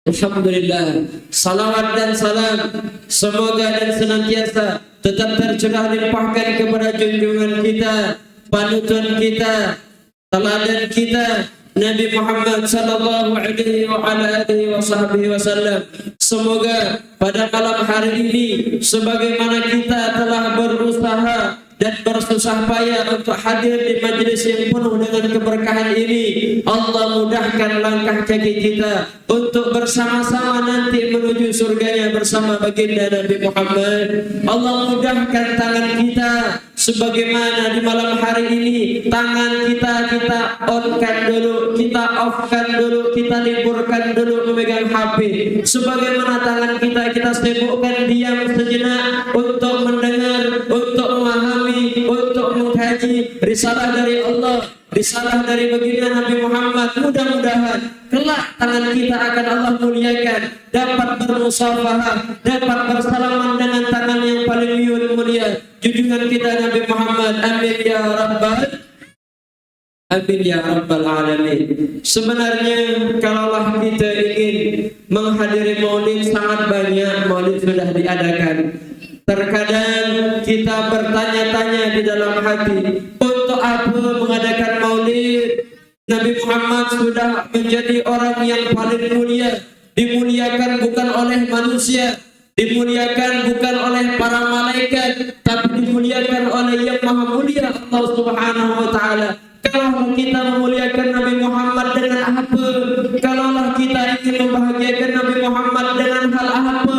Alhamdulillah. Salawat dan salam semoga dan senantiasa tetap tercurah limpahkan kepada junjungan kita, panutan kita, teladan kita, Nabi Muhammad sallallahu alaihi wa ala alihi wasallam. Semoga pada malam hari ini, sebagaimana kita telah berusaha dan bersusah payah untuk hadir di majlis yang penuh dengan keberkahan ini, Allah mudahkan langkah kaki kita untuk bersama-sama nanti menuju surganya bersama baginda Nabi Muhammad. Allah mudahkan tangan kita, sebagaimana di malam hari ini tangan kita on-kan dulu, kita off-kan dulu, kita liburkan dulu memegang HP. Sebagaimana tangan kita sibukkan diam sejenak untuk mendengar, untuk memahami, untuk mengkaji risalah dari Allah, risalah dari baginda Nabi Muhammad. Mudah-mudahan kelak tangan kita akan Allah muliakan, dapat bermusafahah, dapat bersalaman dengan tangan yang paling mulia, junjungan kita Nabi Muhammad. Amin ya rabbal alamin. Sebenarnya kalaulah kita ingin menghadiri maulid, sangat banyak maulid sudah diadakan. Terkadang kita bertanya-tanya di dalam hati, untuk apa mengadakan maulid? Nabi Muhammad sudah menjadi orang yang paling mulia, dimuliakan bukan oleh manusia, dimuliakan bukan oleh para malaikat, tapi dimuliakan oleh yang maha mulia, Allah Subhanahu wa ta'ala. Kalau kita memuliakan Nabi Muhammad dengan apa? Kalaulah kita ingin membahagiakan Nabi Muhammad dengan hal apa?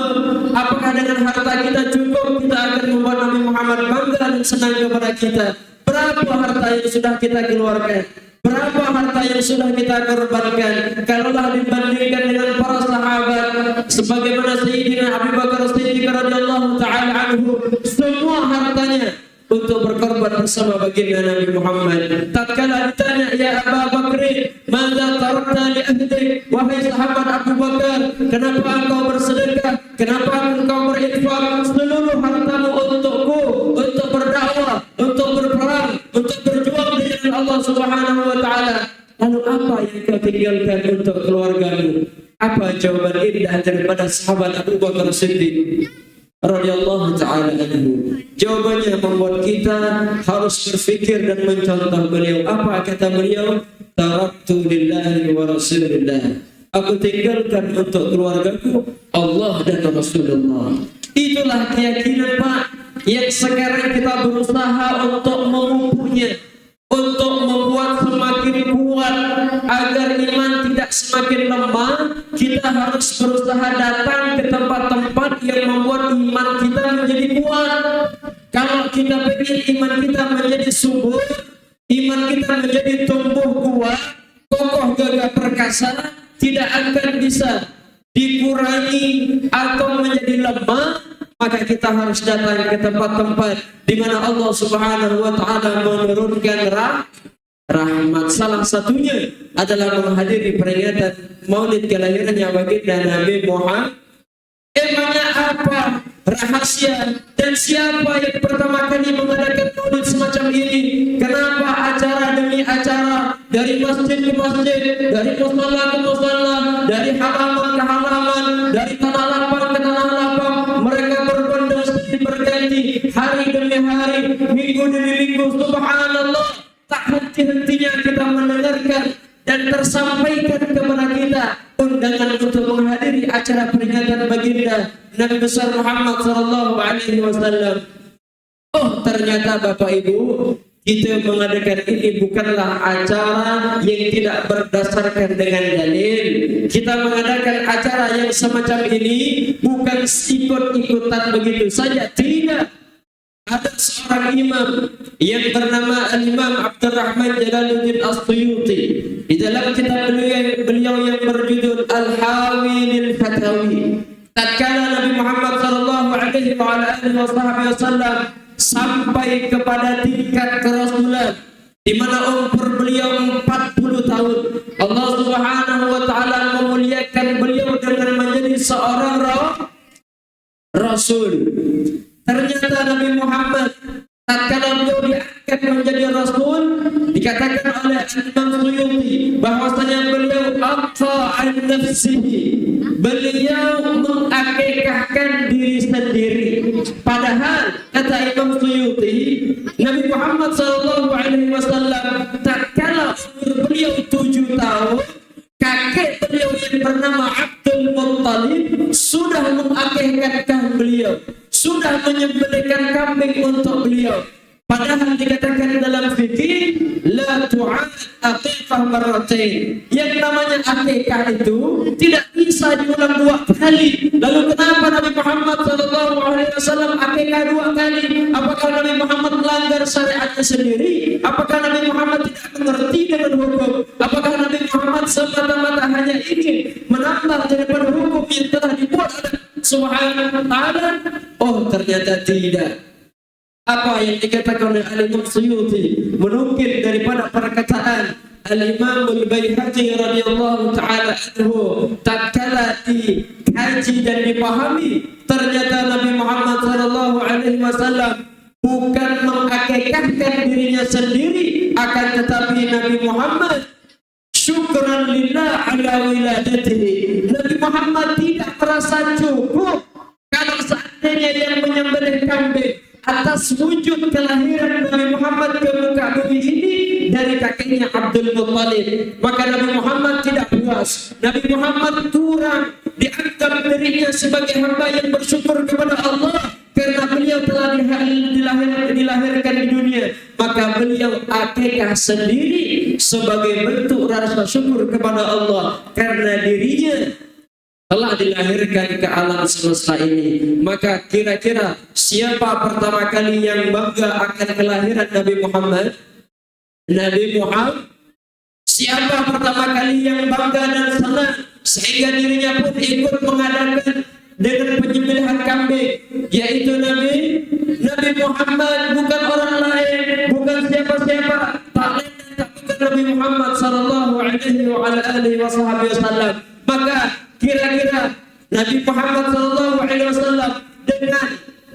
Apakah dengan harta kita cukup? Kita akan membuat Nabi Muhammad bangga dan senang kepada kita. Berapa harta yang sudah kita keluarkan? Berapa harta yang sudah kita korbankan? Kalaulah dibandingkan dengan para sahabat, sebagaimana Sayyidina Abu Bakar Siddiq radhiyallahu ta'ala anhu, semua hartanya untuk berkorban bersama baginda Nabi Muhammad. Tatkala ditanya, ya Abu Bakar, "Madza tarakta li ahlik?" Wahai sahabat Abu Bakar, kenapa engkau bersedekah? Kenapa engkau berinfak seluruh hartamu untukku, untuk berdakwah, untuk berperang, untuk berjuang di jalan Allah Subhanahu wa ta'ala? Lalu apa yang kau tinggalkan untuk keluargamu? Apa jawaban indah daripada sahabat Abu Bakar Siddiq radhiyallahu ta'ala anhu? Jawabannya membuat kita harus berfikir dan mencontoh beliau. Apa kata beliau? Taraktu lillahi wa rasulillah. Aku tinggalkan untuk keluargaku Allah dan Rasulullah. Itulah keyakinan, Pak, yang sekarang kita berusaha untuk memupuknya, untuk membuat semakin kuat agar iman tidak semakin lemah. Kita harus berusaha datang ke tempat-tempat yang membuat iman kita menjadi kuat. Kalau kita ingin iman kita menjadi subur, iman kita menjadi tumbuh kuat, kokoh gagah perkasa, tidak akan bisa dikurangi atau menjadi lemah, maka kita harus datang ke tempat-tempat di mana Allah Subhanahu wa ta'ala menurunkan rahmat. Salah satunya adalah menghadiri peringatan Maulid kelahirannya baginda Nabi Muhammad. Emangnya apa rahasia dan siapa yang pertama kali mengadakan Maulid semacam ini? Kenapa acara demi acara, dari masjid ke masjid, dari musala ke musala, dari halaman ke halaman, dari tanah lapang ke tanah lapang, mereka berbondong silih berganti hari demi hari, minggu demi minggu. Subhanallah, tak henti-hentinya kita mendengarkan dan tersampaikan kepada kita undangan untuk menghadiri acara peringatan baginda Nabi besar Muhammad sallallahu alaihi wasallam. Oh, ternyata Bapak Ibu, kita mengadakan ini bukanlah acara yang tidak berdasarkan dengan dalil. Kita mengadakan acara yang semacam ini bukan ikut-ikutan begitu saja, tidak. Ada seorang imam yang bernama Al-Imam Abdurrahman Jalaluddin As-Suyuti. Di dalam kitab beliau yang berjudul Al-Hawi lil Fatawi, tatkala Nabi Muhammad sallallahu alaihi wasallam sampai kepada tingkat kerasulan di mana umur beliau 40 tahun, Allah Subhanahu wa ta'ala memuliakan beliau dengan menjadi seorang rasul. Ternyata Nabi Muhammad tatkala beliau diangkat menjadi rasul, dikatakan oleh Imam Suyuti bahwasanya beliau aqa an nafsihi, beliau mengakikahkan diri sendiri. Padahal kata Imam Suyuti, Nabi Muhammad SAW tatkala umur beliau 7 tahun, kakek beliau yang bernama Abdul Muttalib sudah mengakikahkan beliau, sudah menyembelihkan kambing untuk beliau. Padahal dikatakan dalam fikih, la tu'ad aqiqah marratain. Yang namanya akikah itu tidak bisa diulang 2 kali. Lalu kenapa Nabi Muhammad SAW akikah 2 kali? Apakah Nabi Muhammad melanggar syariatnya sendiri? Apakah Nabi Muhammad tidak mengerti dengan hukum? Apakah Nabi Muhammad semata-mata hanya ingin menambah daripada hukum yang telah dibuat oleh Subhanahu wa ta'ala? Oh, ternyata tidak. Apa yang dikatakan oleh Al-Imam Suyuti menukil daripada perkataan Al-Imam Al-Baihaqi radhiyallahu ta'ala anhu, tatkala dikaji dan dipahami, ternyata Nabi Muhammad sallallahu alaihi wasallam bukan mengakikahkan dirinya sendiri, akan tetapi Nabi Muhammad syukran lillah ala wiladatihi. Nabi Muhammad tidak merasa cukup kalau seandainya yang menyembelih kambing atas wujud kelahiran Nabi Muhammad ke muka bumi ini, dari kakeknya Abdul Muttalib. Maka Nabi Muhammad tidak puas. Nabi Muhammad turun dianggap dirinya sebagai hamba yang bersyukur kepada Allah karena beliau telah dilahirkan di dunia. Maka beliau akikah sendiri sebagai bentuk rasa syukur kepada Allah karena dirinya telah dilahirkan ke alam semesta ini. Maka kira-kira siapa pertama kali yang bangga akan kelahiran Nabi Muhammad? Nabi Muhammad. Siapa pertama kali yang bangga dan senang sehingga dirinya pun ikut mengadakan dengan penyembelihan kambing, yaitu Nabi Muhammad, bukan orang lain, bukan siapa-siapa, tak lain dan tak bukan Nabi Muhammad sallallahu alaihi wasallam. Maka kira-kira Nabi Muhammad sallallahu alaihi wasallam dengan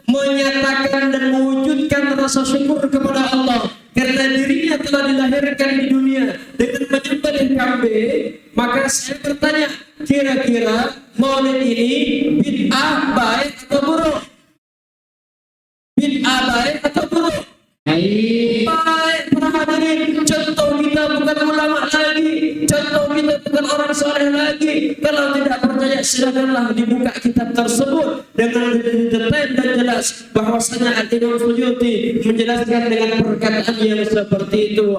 menyatakan dan mewujudkan rasa syukur kepada Allah karena dirinya telah dilahirkan di dunia dengan menyembelih kambing, maka saya bertanya, kira-kira maulid ini bid'ah baik atau buruk? Bid'ah baik atau buruk? Baik, para hadirin. Contoh kita bukan ulama lagi, contoh kita bukan orang soleh lagi. Kalau tidak percaya silakanlah dibuka kitab tersebut dengan detail dan jelas bahwasanya Al-Imam Suyuti menjelaskan dengan perkataan yang seperti itu.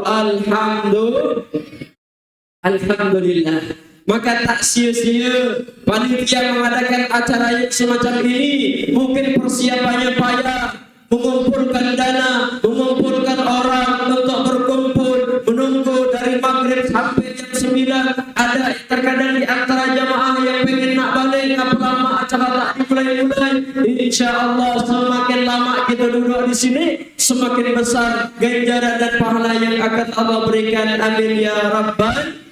Alhamdulillah. Maka tak sia-sia panitia mengadakan acara yang semacam ini. Mungkin persiapannya payah, mengumpulkan dana, mengumpulkan orang untuk berkumpul, menunggu dari maghrib sampai jam 9. Ada terkadang di antara jamaah yang pengen nak balik, apa lama acara tak dimulai-mulai. InsyaAllah semakin lama kita duduk di sini, semakin besar ganjaran dan pahala yang akan Allah berikan. Amin ya Rabbal.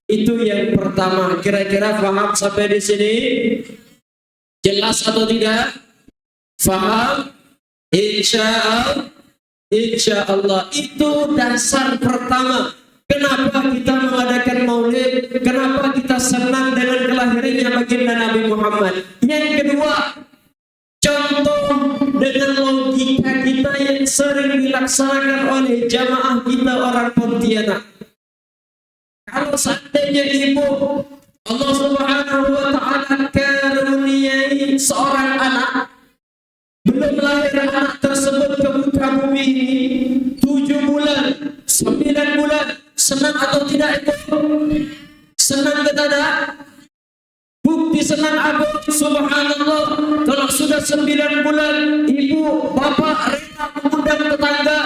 Itu yang pertama. Kira-kira faham sampai di sini? Jelas atau tidak? Faham? Insyaallah itu dasar pertama. Kenapa kita mengadakan maulid? Kenapa kita senang dengan kelahirannya baginda Nabi Muhammad? Yang kedua, contoh dengan logika kita yang sering dilaksanakan oleh jamaah kita orang Pontianak. Kalau seandainya ibu Allah Subhanahu wa Ta'ala karuniai seorang anak, belum lahir anak tersebut ke muka bumi ini 7 bulan, 9 bulan, senang atau tidak ibu? Senang ke tidak? Bukti senang abu, subhanallah. Kalau sudah 9 bulan, ibu, bapak rela mengundang tetangga,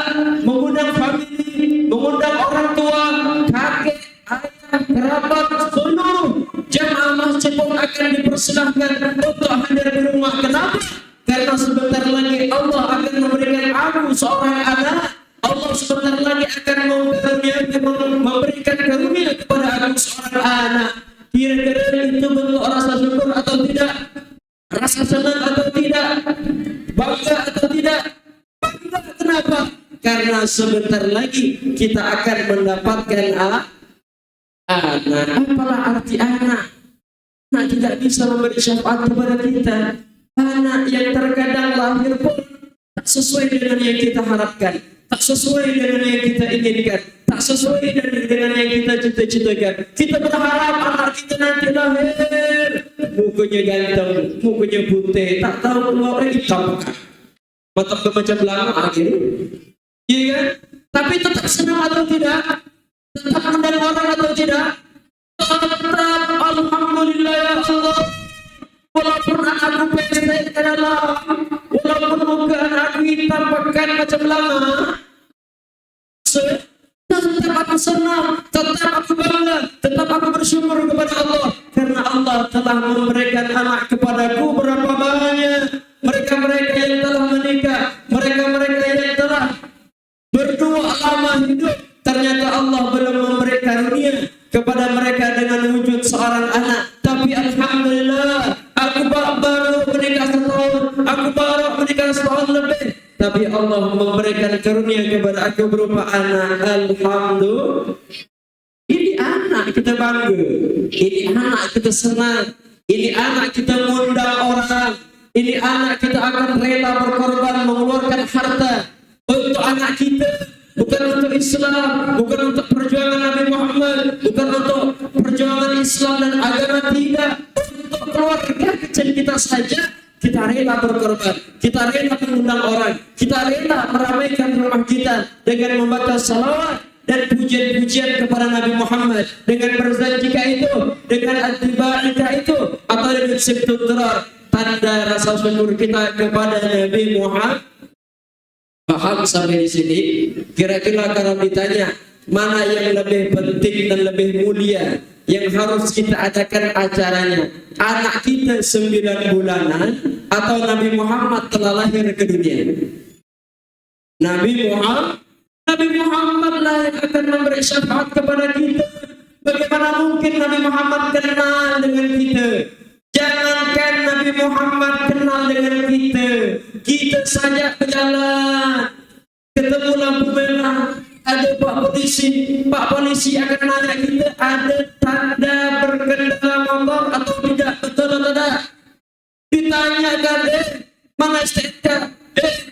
mengundang famili, mengundang orang tua, kakek, ayah, kerabat, seluruh jamaah masjid pun akan dipersilahkan untuk hadir di rumah. Kenapa? Karena sebentar lagi Allah akan memberikan aku seorang anak. Allah sebentar lagi akan memberikan karunia kepada aku seorang anak. Kira-kira itu bentuk rasa syukur atau tidak? Rasa senang atau tidak? Bangga atau tidak? Bangga. Kenapa? Karena sebentar lagi kita akan mendapatkan anak. Apalah arti anak? Anak tidak bisa memberi syafaat kepada kita. Anak yang terkadang lahir pun tak sesuai dengan yang kita harapkan, tak sesuai dengan yang kita inginkan, tak sesuai dengan yang kita cita-citakan. Kita berharap anak kita nanti lahir mukanya ganteng, mukanya putih, tak tahu keluar hitam kan, mata macam lama akhir, iya kan? Tapi tetap senang atau tidak? Tetap mengundang orang atau tidak? Tetap alhamdulillah ya Allah. Walaupun anakku pesek adalah, walaupun muka anakku hitam pekan macam lama, tetap aku senang, tetap aku bangga, tetap aku bersyukur kepada Allah karena Allah telah memberikan anak kepadaku berapa banyak. Mereka-mereka yang telah menikah, mereka-mereka yang telah berdua lama hidup, ternyata Allah belum memberi karunia kepada mereka dengan wujud seorang anak. Tapi alhamdulillah, aku baru menikah setahun, aku baru menikah setahun lebih, tapi Allah memberikan karunia kepada aku berupa anak. Alhamdulillah. Ini anak kita bangga, ini anak kita senang, ini anak kita mengundang orang, ini anak kita akan rela berkorban mengeluarkan harta untuk anak kita. bukan untuk Islam, bukan untuk perjuangan Nabi Muhammad, bukan untuk perjuangan Islam dan agama, tidak, untuk keluarga kecil kita saja. Kita rela berkorban, kita rela mengundang orang, kita rela meramaikan rumah kita dengan membaca salawat dan pujian-pujian kepada Nabi Muhammad, dengan berzajika itu, dengan atiba'ika itu, atau dengan sibtut durar, tanda rasa syukur kita kepada Nabi Muhammad. Paham sampai di sini? Kira-kira kalau ditanya mana yang lebih penting dan lebih mulia yang harus kita adakan acaranya, anak kita 9 bulanan atau Nabi Muhammad telah lahir ke dunia? Nabi Muhammad lah yang akan memberi syafaat kepada kita. Bagaimana mungkin Nabi Muhammad kenal dengan kita? Jangankan Nabi Muhammad kenal dengan kita, kita saja berjalan ketemu lampu merah, ada pak polisi akan nanya kita ada tanda berkendara motor atau tidak, betul atau tidak? Ditanya kan, mana STNK,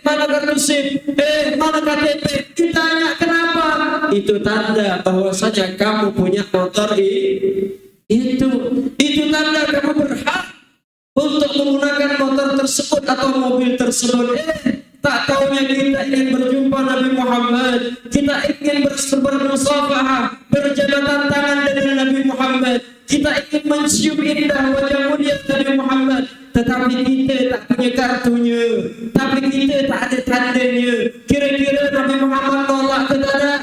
mana kartu SIM, mana KTP, ditanya kenapa? Itu tanda bahwasanya kamu punya motor itu tanda kamu berhak untuk menggunakan motor tersebut atau mobil tersebut. Tak tahunya kita ingin berjumpa Nabi Muhammad, kita ingin bermusafahah, berjabatan tangan dengan Nabi Muhammad, kita ingin mencium indah wajah mulia Nabi Muhammad, tetapi kita tak punya kartunya, tapi kita tak ada tandanya. Kira-kira Nabi Muhammad nolak ke tak?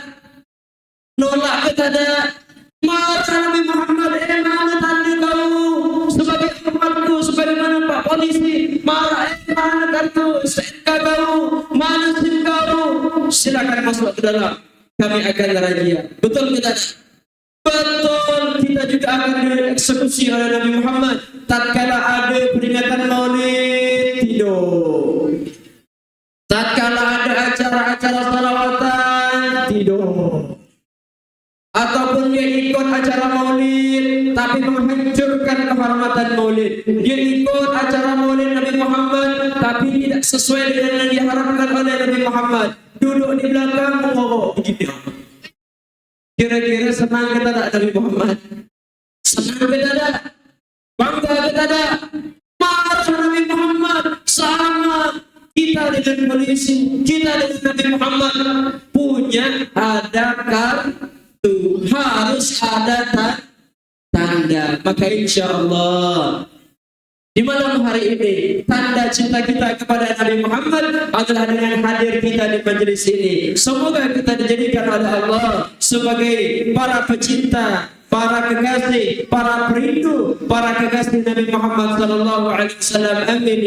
Nolak ke tak? Marah Nabi Muhammad, mana tanda kau sebagai umatku, sebagaimana Pak Polisi marah, mana kartu STNK kau, mana SIM kau? Silakan masuk ke dalam, kami akan razia. Betul kita? Betul, kita juga akan dieksekusi oleh Nabi Muhammad tatkala ada peringatan Maulid, tidur. Tatkala ada acara-acara salawatan, tidur. Ataupun dia ikut acara maulid tapi menghancurkan kehormatan maulid, dia ikut acara maulid Nabi Muhammad tapi tidak sesuai dengan yang diharapkan oleh Nabi Muhammad, duduk di belakang mengorok begitu. Kira-kira senang kita tak Nabi Muhammad? Senang kita tak? Bangga kita tak? Marah Nabi Muhammad sama kita dengan polisi, kita dengan Nabi Muhammad punya adakah harus ada tanda. Maka insya Allah di malam hari ini tanda cinta kita kepada Nabi Muhammad adalah dengan hadir kita di majelis ini. Semoga kita dijadikan oleh Allah sebagai para pecinta, para kekasih, para perindu, para kekasih Nabi Muhammad sallallahu alaihi wasallam. Amin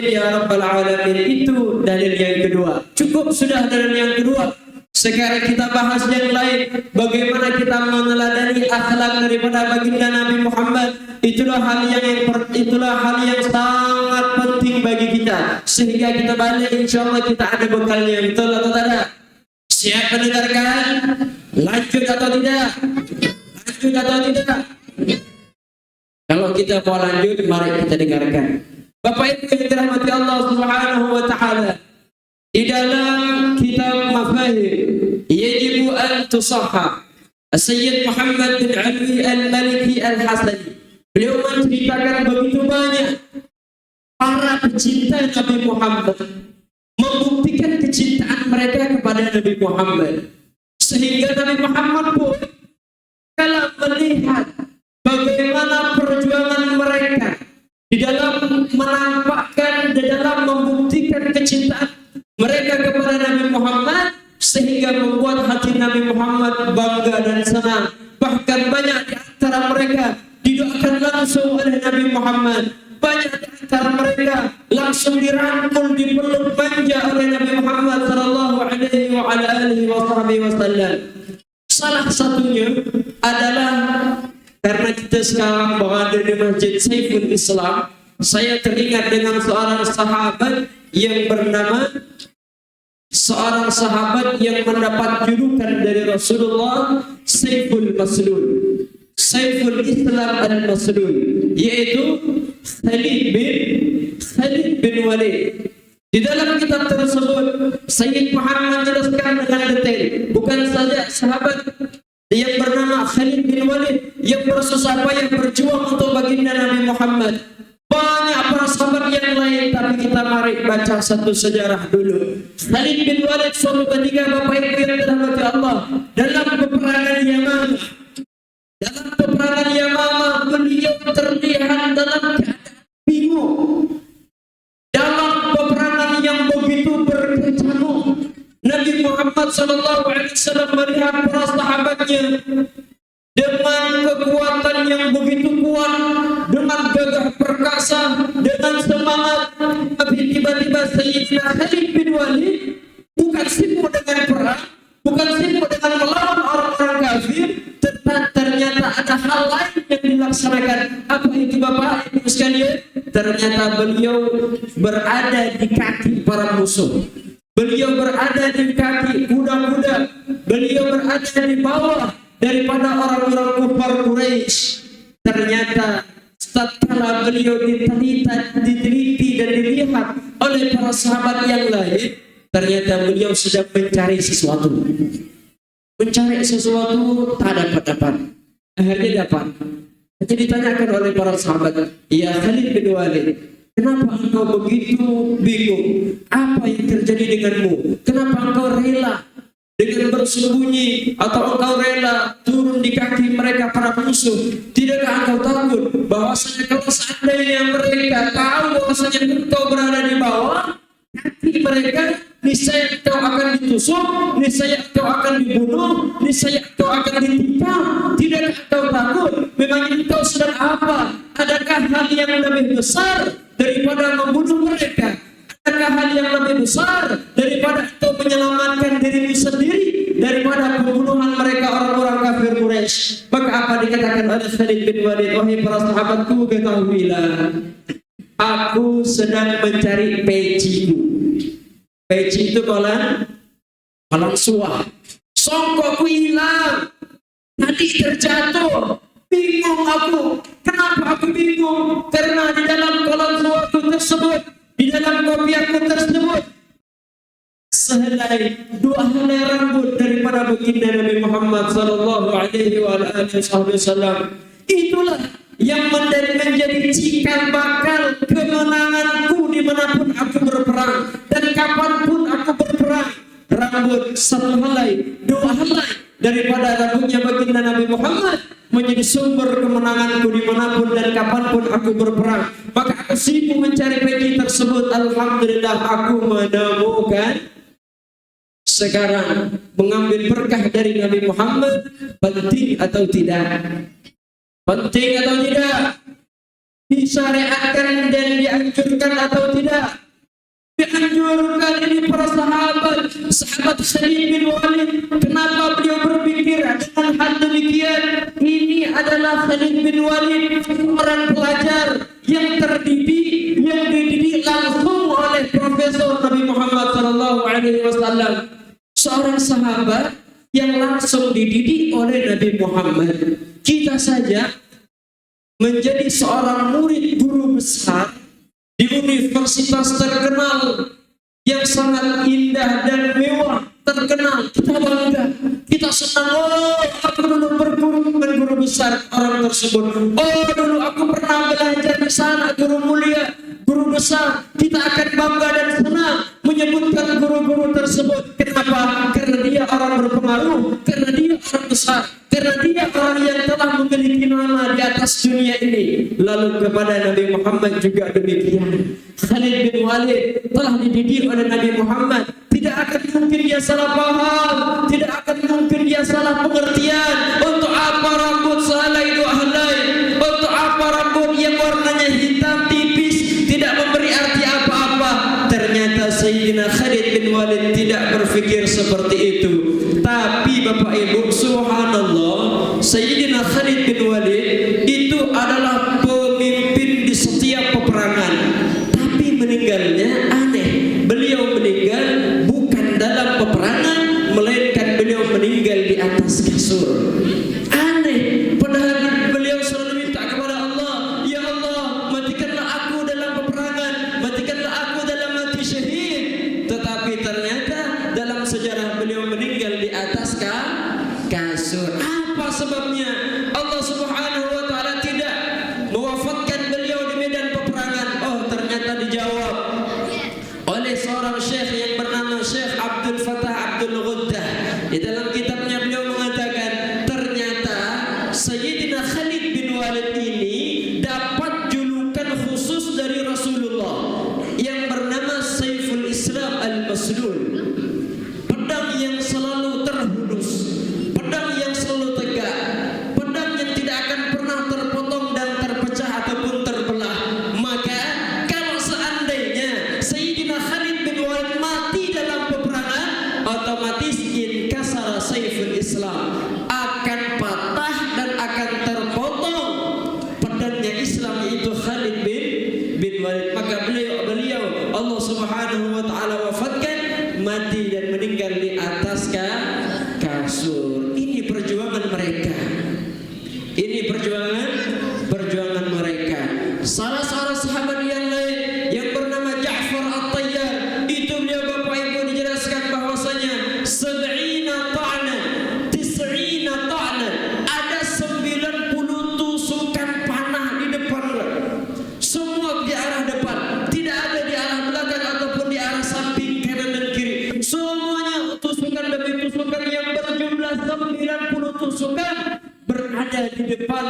ya rabbal alamin. Itu dalil yang kedua. Cukup sudah dalil yang kedua. Sekarang kita bahas yang lain, bagaimana kita meneladani akhlak daripada baginda Nabi Muhammad. Itulah hal yang sangat penting bagi kita, sehingga kita balik insyaallah kita ada bekalnya. Betul atau tidak? Siap mendengarkan? Lanjut atau tidak? Kalau kita mau lanjut, mari kita dengarkan. Bapak Ibu yang dirahmati Allah Subhanahu wa taala, di dalam kitab Mafahim Yajibu an tusahha Sayyid Muhammad bin Ali al-Maliki al-Hasani, beliau menceritakan begitu banyak para pecinta Nabi Muhammad membuktikan kecintaan mereka kepada Nabi Muhammad, sehingga Nabi Muhammad pun kalau melihat bagaimana perjuangan mereka di dalam menampakkan, di dalam membuktikan kecintaan mereka kepada Nabi Muhammad, sehingga membuat hati Nabi Muhammad bangga dan senang. Bahkan banyak di antara mereka didoakan langsung oleh Nabi Muhammad. Banyak di antara mereka langsung dirangkul, dipeluk manja oleh Nabi Muhammad sallallahu alaihi wa ala alihi wasallam. Salah satunya adalah karena kita sekarang berada di Masjid Saiful Islam, saya teringat dengan seorang sahabat yang bernama, seorang sahabat yang mendapat julukan dari Rasulullah Saiful Maslul, Saiful Islam al-Maslul, yaitu Khalid bin Walid. Di dalam kitab tersebut Sayyid Muhammad menjelaskan dengan detail, bukan saja sahabat yang bernama Khalid bin Walid yang bersusah payah berjuang untuk baginda Nabi Muhammad, banyak para sahabat yang lain, tapi kita mari baca satu sejarah dulu. Khalid bin Walid suatu ketika, Bapak Ibu yang dirahmati Allah, dalam peperangan Yamamah. Dalam peperangan Yamamah beliau terlihat dalam keadaan bingung. Dalam peperangan yang begitu berkecamuk, Nabi Muhammad SAW melihat para sahabatnya dengan kekuatan yang begitu kuat, dengan gagah perkasa, dengan semangat. Tapi tiba-tiba Sayyidina Khalid bin Walid bukan sibuk dengan perang, bukan sibuk dengan melawan orang-orang kafir, tetapi ternyata ada hal lain yang dilaksanakan. Apa itu Bapak Ibu sekalian? Ternyata beliau berada di kaki para musuh. Beliau berada di kaki kuda-kuda. Beliau berada di bawah daripada orang-orang kufar Quraisy. Ternyata setelah beliau diteliti dan dilihat oleh para sahabat yang lain, ternyata beliau sedang mencari sesuatu. Mencari sesuatu tak dapat. Akhirnya dapat. Jadi ditanyakan oleh para sahabat, "Ya Khalid bin Walid, kenapa engkau begitu bingung? Apa yang terjadi denganmu? Kenapa engkau rela dengan bersembunyi atau engkau rela turun di kaki mereka para musuh? Tidakkah engkau takut bahwasanya kalau seandainya mereka tahu bahwasanya engkau berada di bawah kaki mereka, niscaya engkau akan ditusuk, niscaya engkau akan dibunuh, niscaya engkau akan ditimpa? Tidakkah engkau takut? Memang engkau sedang apa? Adakah hal yang lebih besar daripada membunuh mereka? Adakah hal yang lebih besar daripada engkau menyelamatkan dirimu sendiri daripada pembunuhan mereka orang-orang kafir Quraisy? Maka apa dikatakan oleh Khalid bin Walid? Wahai para sahabatku, ketahuilah, aku sedang mencari peciku. Peci itu kolang suah. Songkokku hilang. Tadi terjatuh. Bingung aku. Kenapa aku bingung? Karena di dalam kolang suahku tersebut, di dalam kopiahku tersebut, sehelai dua helai rambut daripada baginda Nabi Muhammad sallallahu alaihi wasallam. Itulah yang menjadi cikal bakal kemenanganku dimanapun aku berperang dan kapanpun aku berperang. Rambut satu helai, dua helai daripada rambutnya baginda Nabi Muhammad menjadi sumber kemenanganku dimanapun dan kapanpun aku berperang. Maka aku sibuk mencari peci tersebut. Alhamdulillah aku menemukan. Sekarang mengambil berkah dari Nabi Muhammad penting atau tidak? Penting atau tidak? Disyariatkan dan dianjurkan atau tidak? Dianjurkan. Ini para sahabat Khalid bin Walid. Kenapa beliau berpikir dengan hal demikian? Ini adalah Khalid bin Walid, seorang pelajar yang terdidik, yang dididik langsung oleh Profesor Nabi Muhammad SAW. Seorang sahabat yang langsung dididik oleh Nabi Muhammad. Kita saja menjadi seorang murid guru besar di universitas terkenal yang sangat indah dan mewah, terkenal, kita bangga, kita senang. Oh, aku dulu berguru dengan guru besar orang tersebut. Oh, dulu aku pernah belajar di sana, guru mulia, guru besar. Kita akan bangga dan senang menyebutkan guru-guru tersebut. Kenapa? Karena dia orang berpengaruh, karena dia orang besar, karena dia orang yang telah memiliki nama di atas dunia ini. Lalu kepada Nabi Muhammad juga demikian. Khalid bin Walid telah dididik oleh Nabi Muhammad. Tidak akan mungkin dia salah paham, tidak akan mungkin dia salah pengertian. Untuk apa rambut sehelai dua helai? Untuk apa rambut yang warnanya hitam tipis tidak memberi arti apa-apa? Ternyata Sayyidina Khalid bin Walid tidak berpikir seperti itu. Tapi Bapak Ibu, subhanallah, Sayyidina Khalid bin Walid itu adalah pemimpin di setiap peperangan. Tapi meninggalnya aneh. Beliau meninggal bukan dalam peperangan, melainkan beliau meninggal di atas kasur. Aneh. Padahal beliau selalu minta kepada Allah, ya Allah, matikanlah aku dalam peperangan, matikanlah aku dalam mati syahid. dalam sejarah beliau meninggal di atas kasur. Apa sebabnya? Allah Subhanahu wa taala tidak mewafatkan beliau di medan peperangan. Oh, ternyata dijawab oleh seorang syekh yang bernama Syekh Abdul Fattah Abdul Ghuddah. Di dalam kitabnya beliau mengatakan ternyata Sayyidina Khalid bin Walid ini dapat julukan khusus dari Rasulullah yang bernama Saiful Islam Al-Maslul, pedang yang selalu terhunus, pedang yang selalu tegak, pedang yang tidak akan pernah terpotong dan terpecah ataupun terbelah. Maka kalau seandainya Sayyidina Khalid bin Walid mati dalam peperangan, otomatis inkasara Saiful Islam, akan patah dan akan terpotong pedangnya Islam, yaitu Khalid bin Walid. Maka beliau Allah Subhanahu wa taala wafatkan, mati dan meninggal di atas kasur. Ini perjuangan mereka. Ini perjuangan mereka. Salah seorang sahabat yang lain yang bernama Ja'far At-Tayyar, itu beliau Bapak Ibu dijelaskan bahwasanya 70 ta'nan, 90 ta'nan, ada 90 tusukan panah di depan. Semua di arah depan, tidak ada di arah belakang ataupun di arah samping kanan dan kiri. Semuanya tusukan demi tusukan yang berjumlah 90 tusukan berada di depan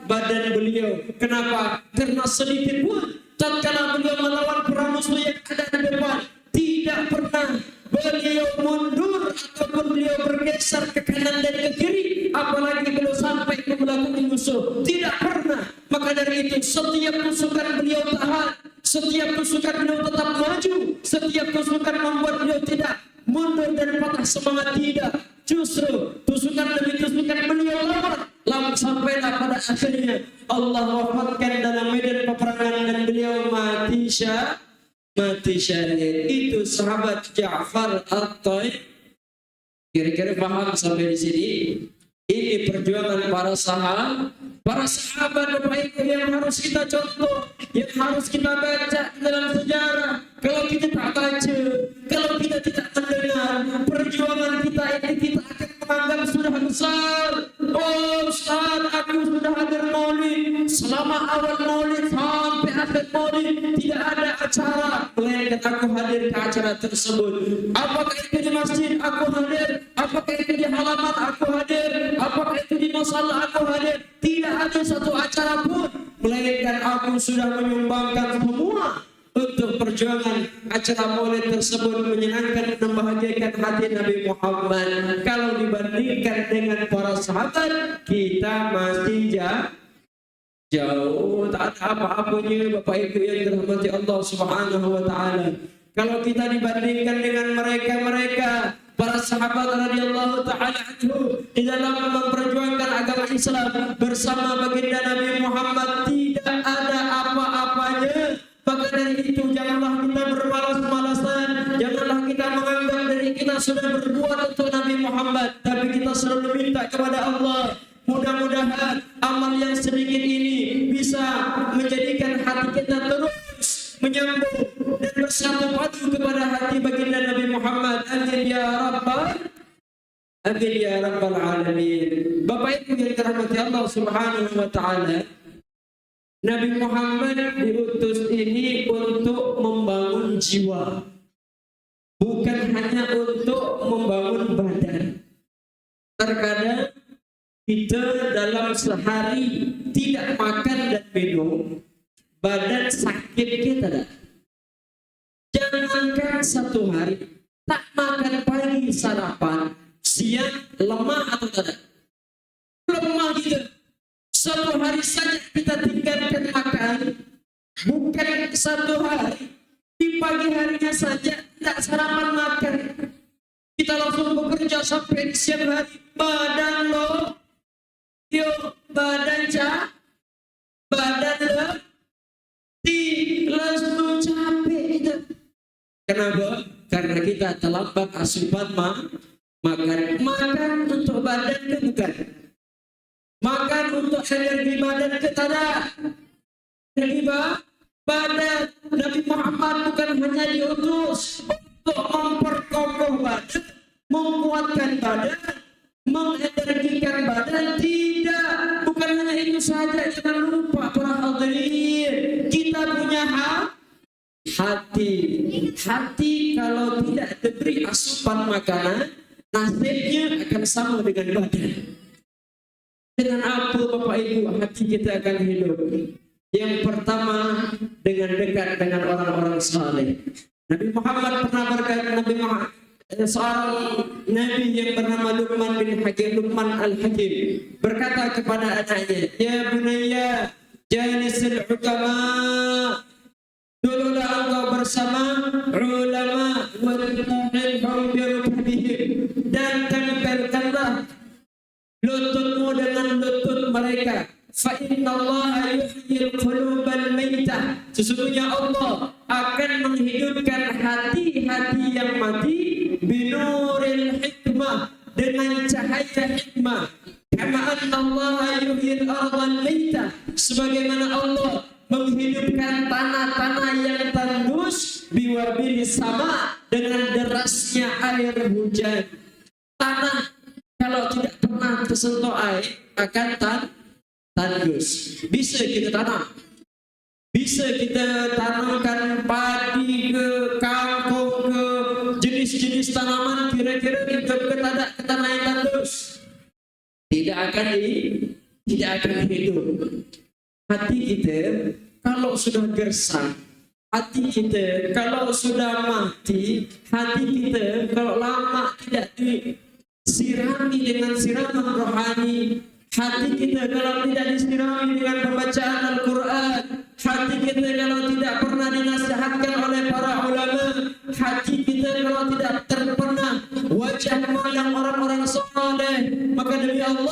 badan beliau. Kenapa? Karena sedikit pun tatkala beliau melawan perang musuh yang ada di depan, tidak pernah beliau mundur ataupun beliau bergeser ke kanan dan ke kiri, apalagi beliau sampai ke belakang musuh. Tidak pernah. Maka dari itu setiap tusukan beliau tahan, setiap tusukan beliau tetap maju, setiap tusukan membuat beliau tidak mundur dan patah semangat. Tidak, justru tusukan demi tusukan beliau lawan sampailah pada akhirnya Allah wafatkan dalam medan peperangan dan beliau mati syahid. Itu sahabat Ja'far At-Tayyar. Kira-kira paham sampai di sini? Ini perjuangan para sahabat Bapak Ibu yang harus kita contoh, yang harus kita baca dalam sejarah. Kalau kita tak baca, kalau kita tidak mendengar perjuangan kita ini, kita akan menganggap sudah besar. Oh Ustaz, aku sudah hadir maulid, selama awal maulid sampai akhir maulid tidak ada acara, melainkan aku hadir ke acara tersebut. Apakah itu di masjid aku hadir, apakah itu di halaman aku hadir, apakah itu di musalla aku hadir. Tidak ada satu acara pun melainkan aku sudah menyumbangkan semua untuk perjuangan acara maulid tersebut, menyenangkan dan membahagiakan hati Nabi Muhammad. Kalau dibandingkan dengan para sahabat, kita masih jauh, tak ada apa-apanya Bapak Ibu yang dirahmati Allah Subhanahu wa taala. Kalau kita dibandingkan dengan mereka para sahabat radhiyallahu taala anhu di dalam memperjuangkan agama Islam bersama baginda Nabi Muhammad, tidak ada apa-apanya. Maka dari itu janganlah kita bermalas-malasan, janganlah kita menganggap diri kita sudah berbuat untuk Nabi Muhammad, tapi kita selalu minta kepada Allah, mudah-mudahan amal yang sedikit ini bisa menjadikan hati kita terus menyambung dan bersatu padu kepada hati baginda Nabi Muhammad. Amin ya rabbal alamin. Bapak Ibu yang dirahmati Allah Subhanahu wa taala, Nabi Muhammad diutus ini untuk membangun jiwa, bukan hanya untuk membangun badan. Terkadang kita dalam sehari tidak makan dan minum, badan sakit kita. Jangankan satu hari, tak makan pagi sarapan, siang lemah atau tidak? Lemah gitu. Satu hari saja kita tinggalkan makan, bukan satu hari, di pagi harinya saja tidak sarapan makan, kita langsung bekerja sampai di siang hari, badan lo, badan lo, langsung capek itu. Kenapa? Karena kita terlambat asupan makan untuk badan itu bukan. Makan untuk energi badan kita dah. Energi badan. Nabi Muhammad bukan hanya diutus untuk memperkokoh badan, badan, mengenergikan badan, tidak. Bukan hanya itu saja, jangan lupa para hadirin, kita punya hati. Hati kalau tidak diberi asupan makanan, nasibnya akan sama dengan badan. Dengan apa Bapak Ibu hati kita akan hidup? Yang pertama, dengan dekat dengan orang-orang saleh. Nabi Muhammad pernah berkata, seorang Nabi yang bernama Luqman bin Hakim, Luqman Al-Hakim, berkata kepada anaknya, "Ya bunayya, jalisul ulama." Dululah engkau bersama ulama wa tuhilhum birukbihim, dan tempelkanlah lututmu dengan lutut mereka. Fa innallaha yuhyil qulubal maitah. Sesungguhnya Allah akan menghidupkan hati-hati yang mati binuril hikmah, dengan cahaya hikmah. Kama annallaha yuhyil ardal maitah, sebagaimana Allah menghidupkan tanah-tanah yang tandus biwabilis sama, dengan derasnya air hujan. Tanah kalau tidak pernah tersentuh air akan tandus. Bisa kita tanam, bisa kita tanamkan padi ke kangkung ke jenis-jenis tanaman, kira-kira hidup ke tanah yang tandus, tidak akan hidup. Hati kita kalau sudah gersang, hati kita kalau sudah mati, hati kita kalau lama tidak disirami dengan siraman rohani, hati kita kalau tidak disirami dengan pembacaan Al-Quran, hati kita kalau tidak pernah dinasihatkan oleh para ulama, hati kita kalau tidak terpernah wajah memandang orang-orang saleh, maka demi Allah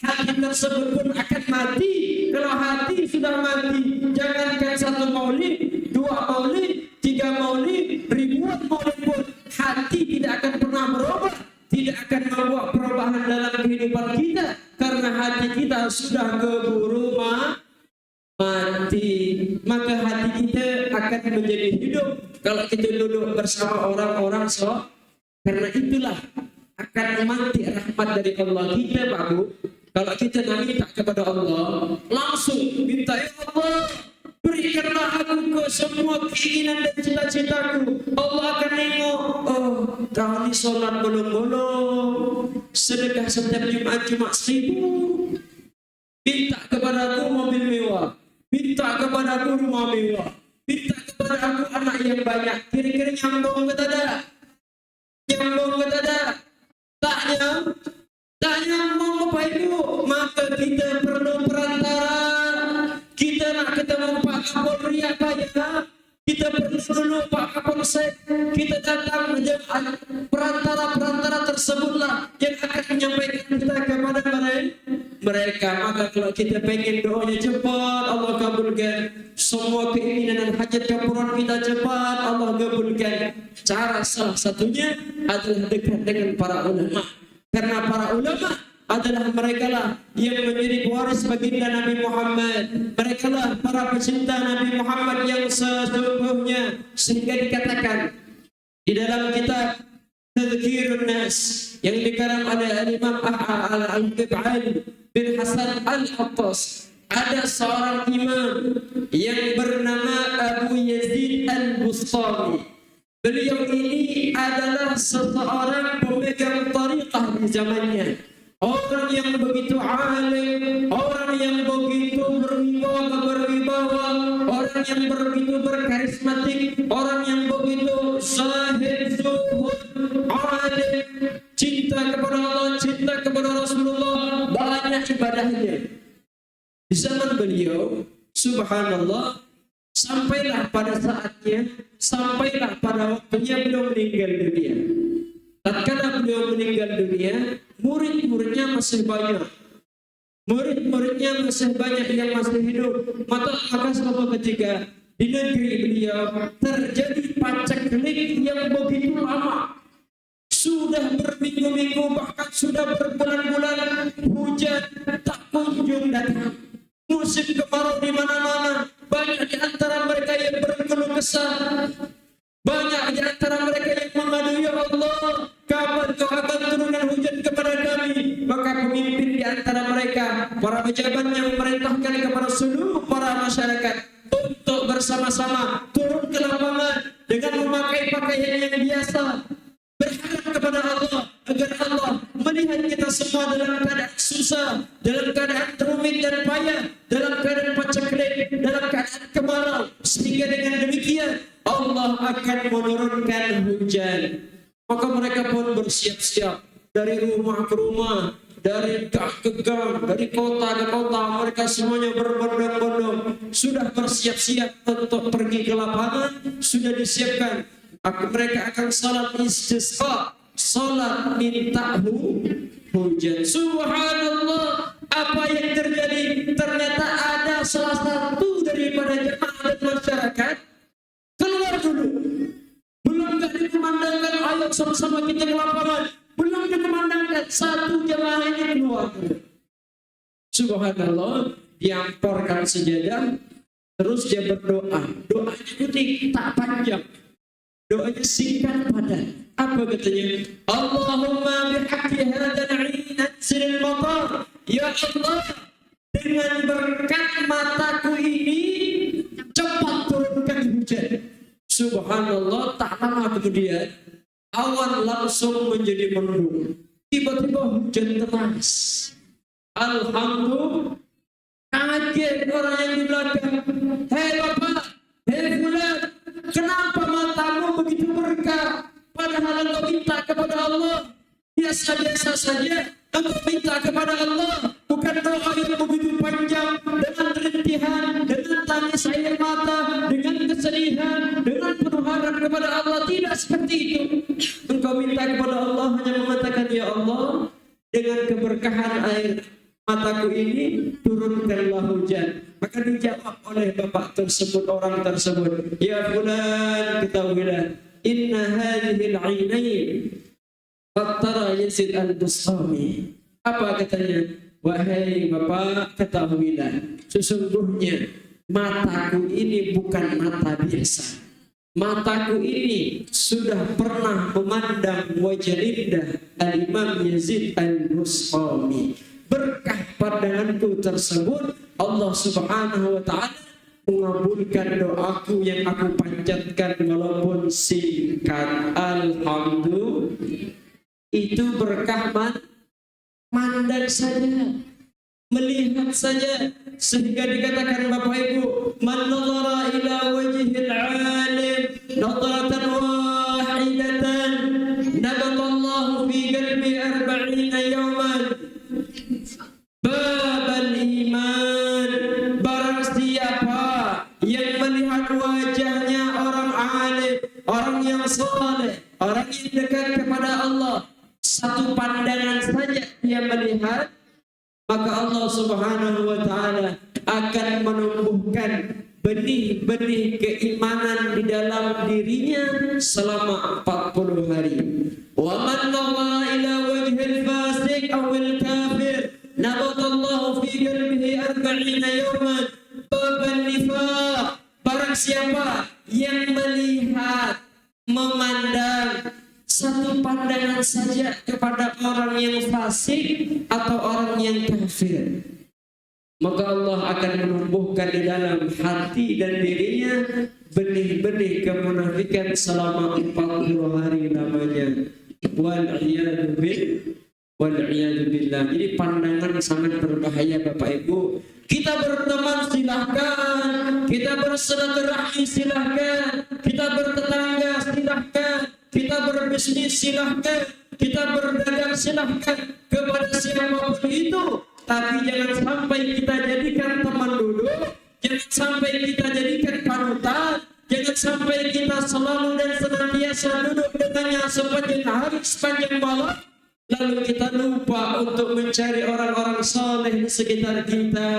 hati tersebut pun akan mati. Kalau hati sudah mati, jangankan 1 maulid, 2 maulid, 3 maulid, ribuan maulid pun hati tidak akan pernah berubah, tidak akan membawa perubahan dalam kehidupan kita, karena hati kita sudah keburu mati. Maka hati kita akan menjadi hidup kalau kita duduk bersama orang-orang karena itulah akan mati rahmat dari Allah kita, Pak Bu. Kalau kita minta kepada Allah, langsung minta, ya Allah, berikanlah aku ke semua keinginan dan cita-citaku. Allah akan nengok, oh, tahun ini sholat bolong-bolong, sedekah setiap Jumat cuma 1.000. Minta kepada aku mobil mewah, minta kepada aku rumah mewah, minta kepada aku anak yang banyak. Kira-kira nyambung ke tidak? Nyambung ke tidak? Tak nyambung Bapak Ibu. Maka kita perlu perantara. Kita nak ketemu Pak Kapolri apa ya? Kita perlu dulu Pak Kapolsek. Kita datang menjadi perantara tersebutlah yang akan menyampaikan kita kepada mereka. Maka kalau kita pengen doanya cepat, Allah kabulkan. Semua keinginan dan hajat keperluan kita cepat, Allah kabulkan. Cara salah satunya adalah dekat dengan para ulama. Karena para ulama adalah mereka lah yang menjadi pewaris baginda Nabi Muhammad. Mereka lah para pecinta Nabi Muhammad yang sesungguhnya. Sehingga dikatakan di dalam kitab Tadhkirun Nas yang dikarang oleh Imam Al-Habib Ali bin Hasan Al-Attas, ada seorang imam yang bernama Abu Yazid Al-Bustami. Beliau ini adalah seseorang pemegang tariqah di zamannya. Orang yang begitu alim, orang yang begitu berwibawa, orang yang begitu berkarismatik, orang yang begitu zahid, zuhud, alim, cinta kepada Allah, cinta kepada Rasulullah, banyak ibadahnya. Di zaman beliau, subhanallah, sampailah pada saatnya, sampailah pada waktunya beliau meninggal dunia. Tatkala beliau meninggal dunia, murid-muridnya masih banyak. Murid-muridnya masih banyak yang masih hidup. Maka suatu ketika di negeri beliau terjadi paceklik yang begitu lama. Sudah berminggu-minggu, bahkan sudah berbulan-bulan, hujan tak kunjung datang. Musim kemarau di mana-mana. Banyak di antara mereka yang berkeluh kesah. Banyak di antara mereka yang mengadu, ya Allah, kapan kau akan turunkan hujan pejabatnya memerintahkan kepada seluruh para masyarakat untuk bersama-sama turun ke lapangan dengan memakai pakaian yang biasa, berharap kepada Allah agar Allah melihat kita semua dalam keadaan susah, dalam keadaan rumit dan payah, dalam keadaan paceklik, dalam keadaan kemarau, sehingga dengan demikian Allah akan menurunkan hujan. Maka mereka pun bersiap-siap dari rumah ke rumah, dari gang ke gang, dari kota ke kota, mereka semuanya berbondong-bondong sudah bersiap-siap untuk pergi ke lapangan, sudah disiapkan. Mereka akan salat istisqa, salat minta hujan. Subhanallah, apa yang terjadi? Ternyata ada salah satu daripada jemaah dan masyarakat keluar dulu. Belum dikumandangkan, ayo sama-sama kita ke lapangan. Belum dikumandangkan, satu jemaah ini keluar dulu. Subhanallah, diamporkan sejadah, terus dia berdoa. Doanya unik, tak panjang. Doanya singkat padat. Apa katanya? Allahumma bihaqqi hadzal 'ain anzilil matar. Ya Allah, dengan berkat mataku ini cepat turunkan hujan. Subhanallah, tak lama kemudian awan langsung menjadi mendung. Tiba-tiba hujan deras. Alhamdulillah, kaget orang yang di belakang. Hei Bapak, hei Fulan, kenapa matamu begitu berkah? Padahal engkau minta kepada Allah biasa-biasa saja. Engkau minta kepada Allah bukan doa yang begitu panjang, dengan rintihan, dengan tangis air mata, dengan kesedihan, dengan penuh harap kepada Allah. Tidak seperti itu. Engkau minta kepada Allah hanya mengatakan, ya Allah, dengan keberkahan air mataku ini turunkanlah hujan. Maka dijawab oleh bapak tersebut, orang tersebut, ya fulan, ketahuilah, inna hadhil 'ainain qattara Yazid al-Bustami. Apa katanya? Wahai bapak, ketahuilah, sesungguhnya mataku ini bukan mata biasa. Mataku ini sudah pernah memandang wajah indah Al-Imam Yazid al-Bustami. Berkah pandanganku tersebut, Allah Subhanahu wa ta'ala mengabulkan doaku yang aku panjatkan walaupun singkat. Alhamdulillah. Itu berkah mandang saja, melihat saja, sehingga dikatakan Bapak Ibu, man nadhara ila wajhil 'alim nadratan wahidatan nabatallahu fi qalbi 40 yawman babal iman. Barang siapa yang melihat wajahnya orang alim, orang yang saleh, orang yang dekat kepada Allah, satu pandangan saja dia melihat, maka Allah Subhanahu wa ta'ala akan menumbuhkan benih-benih keimanan di dalam dirinya selama 40 hari. Wa man nadhara ila wajhil fasik awil kafir nabatallahu fi qalbihi 40 yawman babal nifaq. Barang siapa yang melihat, memandang satu pandangan saja kepada orang yang fasik atau orang yang kafir, maka Allah akan menumbuhkan di dalam hati dan dirinya benih-benih kemunafikan selama 40 hari namanya. Wal-iyadu billah. Jadi pandangan sangat berbahaya Bapak Ibu. Kita berteman silahkan, kita bersilaturahmi silahkan, kita bertetangga silahkan, kita berbisnis silahkan, kita berdagang silahkan kepada siapapun itu. Tapi jangan sampai kita jadikan teman dulu, jangan sampai kita jadikan panutan, jangan sampai kita selalu dan senantiasa duduk dengannya sepanjang hari, sepanjang malam, lalu kita lupa untuk mencari orang-orang saleh di sekitar kita.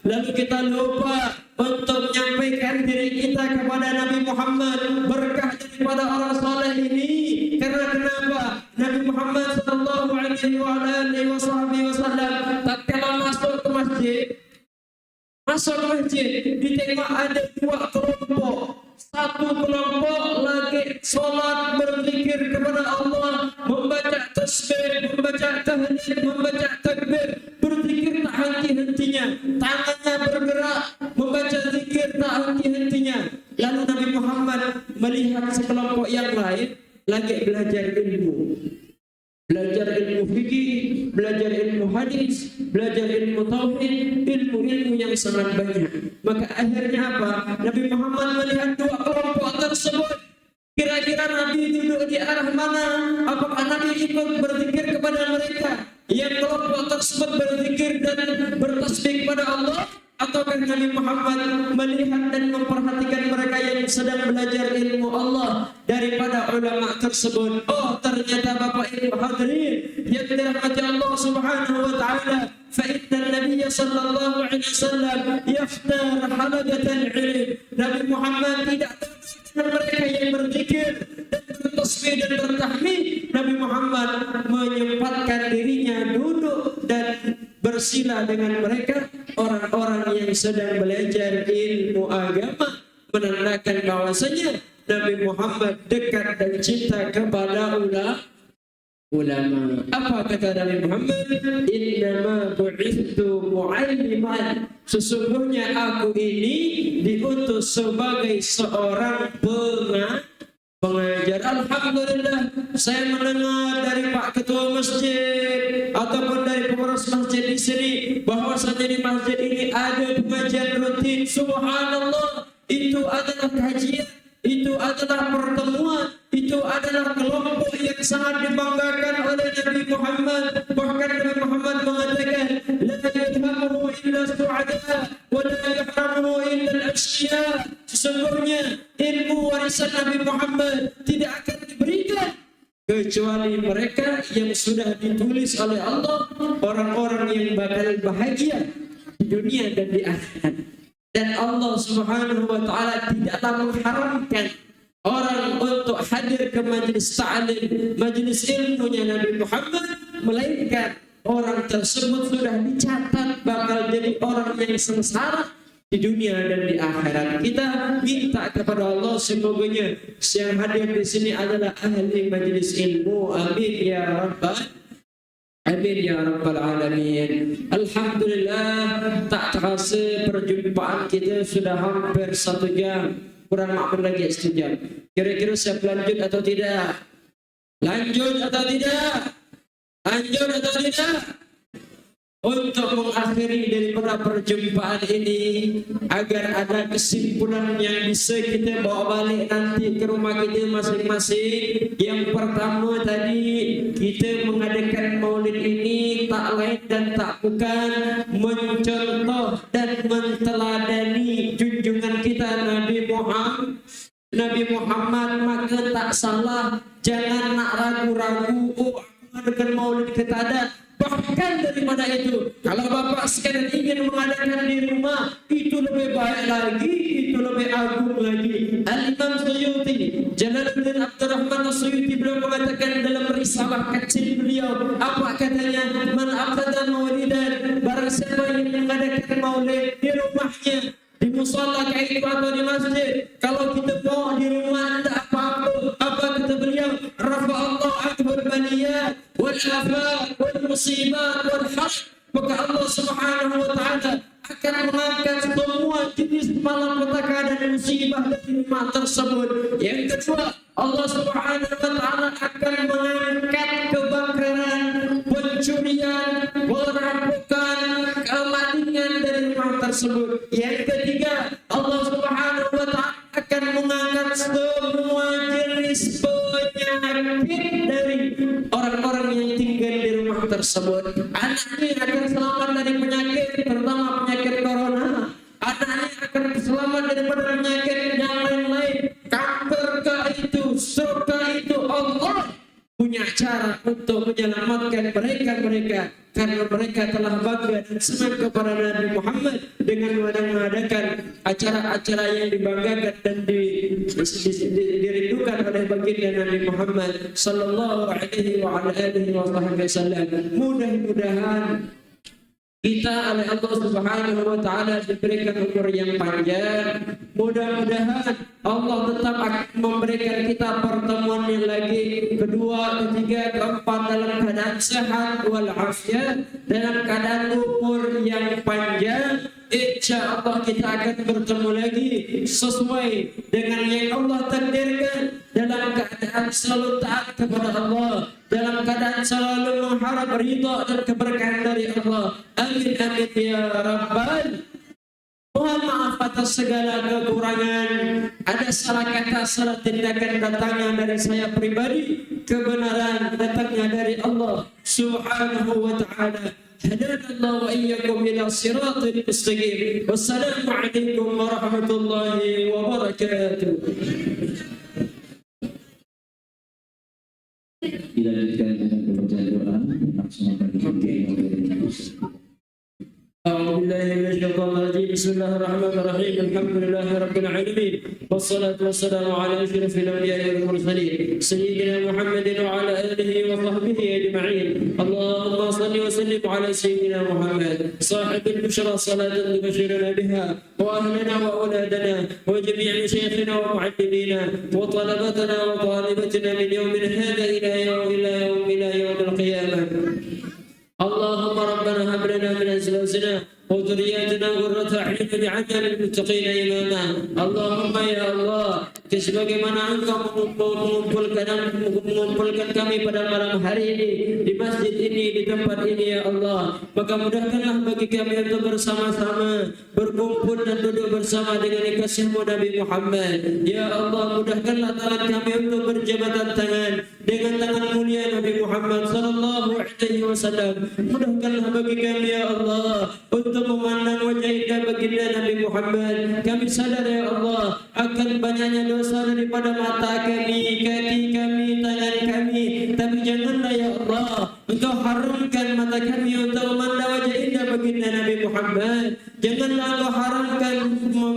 Lalu kita lupa untuk menyampaikan diri kita kepada Nabi Muhammad, berkah daripada orang saleh ini. Karena kenapa? Nabi Muhammad sallallahu alaihi wasallam tatkala masuk ke masjid, ditengok ada dua kelompok. Satu kelompok lagi sholat berzikir kepada Allah, membaca tasbih, membaca tahlil, membaca takbir, berzikir tak henti-henti tangannya bergerak membaca zikir tak henti-hentinya. Lalu Nabi Muhammad melihat sekelompok yang lain lagi belajar ilmu. Belajar ilmu fikih, belajar ilmu hadis, belajar ilmu tauhid, ilmu-ilmu yang sangat banyak. Maka akhirnya apa? Nabi Muhammad melihat dua kelompok tersebut. Kira-kira Nabi duduk di arah mana? Apakah Nabi ikut berzikir kepada mereka? Yang kelompok tersebut berzikir dan bertasbih kepada Allah? Ataukah Nabi Muhammad melihat dan memperhatikan mereka yang sedang belajar ilmu Allah daripada ulama tersebut? Oh, ternyata Bapak Ibu hadirin yang dirahmati Allah Subhanahu wa taala, fa inna Nabiy sallallahu alaihi wasallam yaftar halaqatan ilm. Nabi Muhammad tidak dengan mereka yang berzikir dan bertasbih dan bertahmid. Nabi Muhammad menyempatkan dirinya duduk dan bersila dengan mereka, orang-orang yang sedang belajar ilmu agama, menandakan bahwasanya Nabi Muhammad dekat dan cinta kepada ulama. Apa kata Nabi Muhammad? Innama bu'ithtu mu'alliman. Sesungguhnya aku ini diutus sebagai seorang pengajar. Alhamdulillah, saya mendengar dari Pak Ketua Masjid ataupun dari pengurus masjid di sini bahwasanya di masjid ini ada pengajian rutin. Subhanallah, itu adalah kajian, itu adalah pertemuan, itu adalah kelompok yang sangat dibanggakan oleh Nabi Muhammad. Bahkan Nabi Muhammad mengatakan, la yadhamuhu illa su'ada wa la yahramuhu illa al-ashqiya. Sesungguhnya ilmu warisan Nabi Muhammad tidak akan diberikan kecuali mereka yang sudah ditulis oleh Allah, orang-orang yang bakal bahagia di dunia dan di akhirat. Dan Allah Subhanahu wa taala tidaklah mengharamkan orang untuk hadir ke majlis ta'lim, majlis ilmunya Nabi Muhammad, melainkan orang tersebut sudah dicatat bakal jadi orang yang sengsara di dunia dan di akhirat. Kita minta kepada Allah semoga yang hadir di sini adalah ahli majlis ilmu. Amin ya rabbal amin ya rabbal alamin. Alhamdulillah, tak terasa perjumpaan kita sudah hampir 1 jam, kurang maklum lagi 1 jam. Kira-kira siap lanjut atau tidak? Lanjut atau tidak? Lanjut atau tidak? Untuk mengakhiri daripada perjumpaan ini, agar ada kesimpulan yang bisa kita bawa balik nanti ke rumah kita masing-masing. Yang pertama tadi, kita mengadakan maulid ini tak lain dan tak bukan mencontoh dan menteladani junjungan kita Nabi Muhammad. Maka tak salah, jangan nak ragu-ragu, oh aku mengadakan maulid kita ada. Bahkan daripada itu, kalau Bapak sekalian ingin mengadakan di rumah, itu lebih baik lagi, itu lebih agung lagi. Al-Imam Suyuti, Jalaluddin Abdurrahman Suyuti, beliau mengatakan dalam risalah kecil beliau, apa katanya? Man aqada maulidan, barang siapa yang mengadakan maulid di rumahnya, di musalla kayak itu atau di masjid. Kalau kita mau di rumah tidak apa-apa. Apa kata beliau? Rafa Allah akbar baliyat wal afat wal musibat wal harb. Maka Allah Subhanahu wa taala akan mengangkat semua jenis malapetaka dan musibah dari rumah tersebut. Yang kedua, Allah Subhanahu wa taala akan mengangkat kebakaran, pencurian, perampokan, kemalingan dari rumah tersebut. Yang ketiga, Allah Subhanahu wa taala akan mengangkat semua jenis penyakit dari orang-orang yang tinggal di rumah tersebut. Anaknya akan selamat dari penyakit, terutama penyakit corona. Anaknya akan selamat daripada penyakit yang lain-lain. Kanker itu, stroke itu, Allah punya cara untuk menyelamatkan mereka karena mereka telah bangga dan senang kepada Nabi Muhammad dengan mengadakan acara-acara yang dibanggakan dan dirindukan oleh baginda Nabi Muhammad sallallahu alaihi wa ala alihi wasallam. Mudah-mudahan kita oleh Allah Subhanahu wa taala diberikan umur yang panjang. Mudah-mudahan Allah tetap akan memberikan kita pertemuan yang lagi, kedua, ketiga, keempat dalam keadaan sehat walafiat, dalam keadaan umur yang panjang. Insya Allah kita akan bertemu lagi sesuai dengan yang Allah takdirkan, dalam keadaan selalu taat kepada Allah, dalam keadaan selalu mengharap ridha dan keberkahan dari Allah. Amin amin ya rabbal. Mohon maaf atas segala kekurangan. Ada salah kata, salah tindakan datangnya dari saya pribadi, kebenaran datangnya dari Allah Subhanahu wa taala. هدانا الله وإياكم إلى صراط مستقيم. والسلام عليكم ورحمة الله وبركاته. Dilanjutkan dengan pembacaan doa yang langsung akan dipimpin oleh أعوذ بالله من الشيطان الرجيم. بسم الله الرحمن الرحيم. الحمد لله رب العالمين، والصلاة والسلام على أشرف الأنبياء والمرسلين سيدنا محمد وعلى آله وصحبه أجمعين. اللهم صل وسلم على سيدنا محمد صاحب البشرى صلاة تبشرنا بها وأهلنا وأولادنا وجميع مشايخنا ومعلمينا وطلبتنا وطالبتنا من يوم هذا إلى يوم القيامة. اللهم ربنا هب لنا من أزواجنا وذرياتنا قرة أعين واجعلنا للمتقين إماما. اللهم ya Allah, sebagaimana Engkau mengumpulkan kami pada malam hari ini di masjid ini, di tempat ini ya Allah, maka mudahkanlah bagi kami untuk bersama-sama berkumpul dan duduk bersama dengan kasih-Mu Nabi Muhammad. Ya Allah, mudahkanlah tangan kami untuk berjabatan tangan dengan tangan mulia Nabi Muhammad sallallahu alaihi wasallam. Mudahkanlah bagi kami ya Allah untuk memandang wajah indah baginda Nabi Muhammad. Kami sadar ya Allah akan banyaknya dosa daripada mata kami, kaki kami, tangan kami, tapi janganlah ya Allah Engkau haramkan mata kami untuk memandang wajah indah baginda Nabi Muhammad. Janganlah Engkau haramkan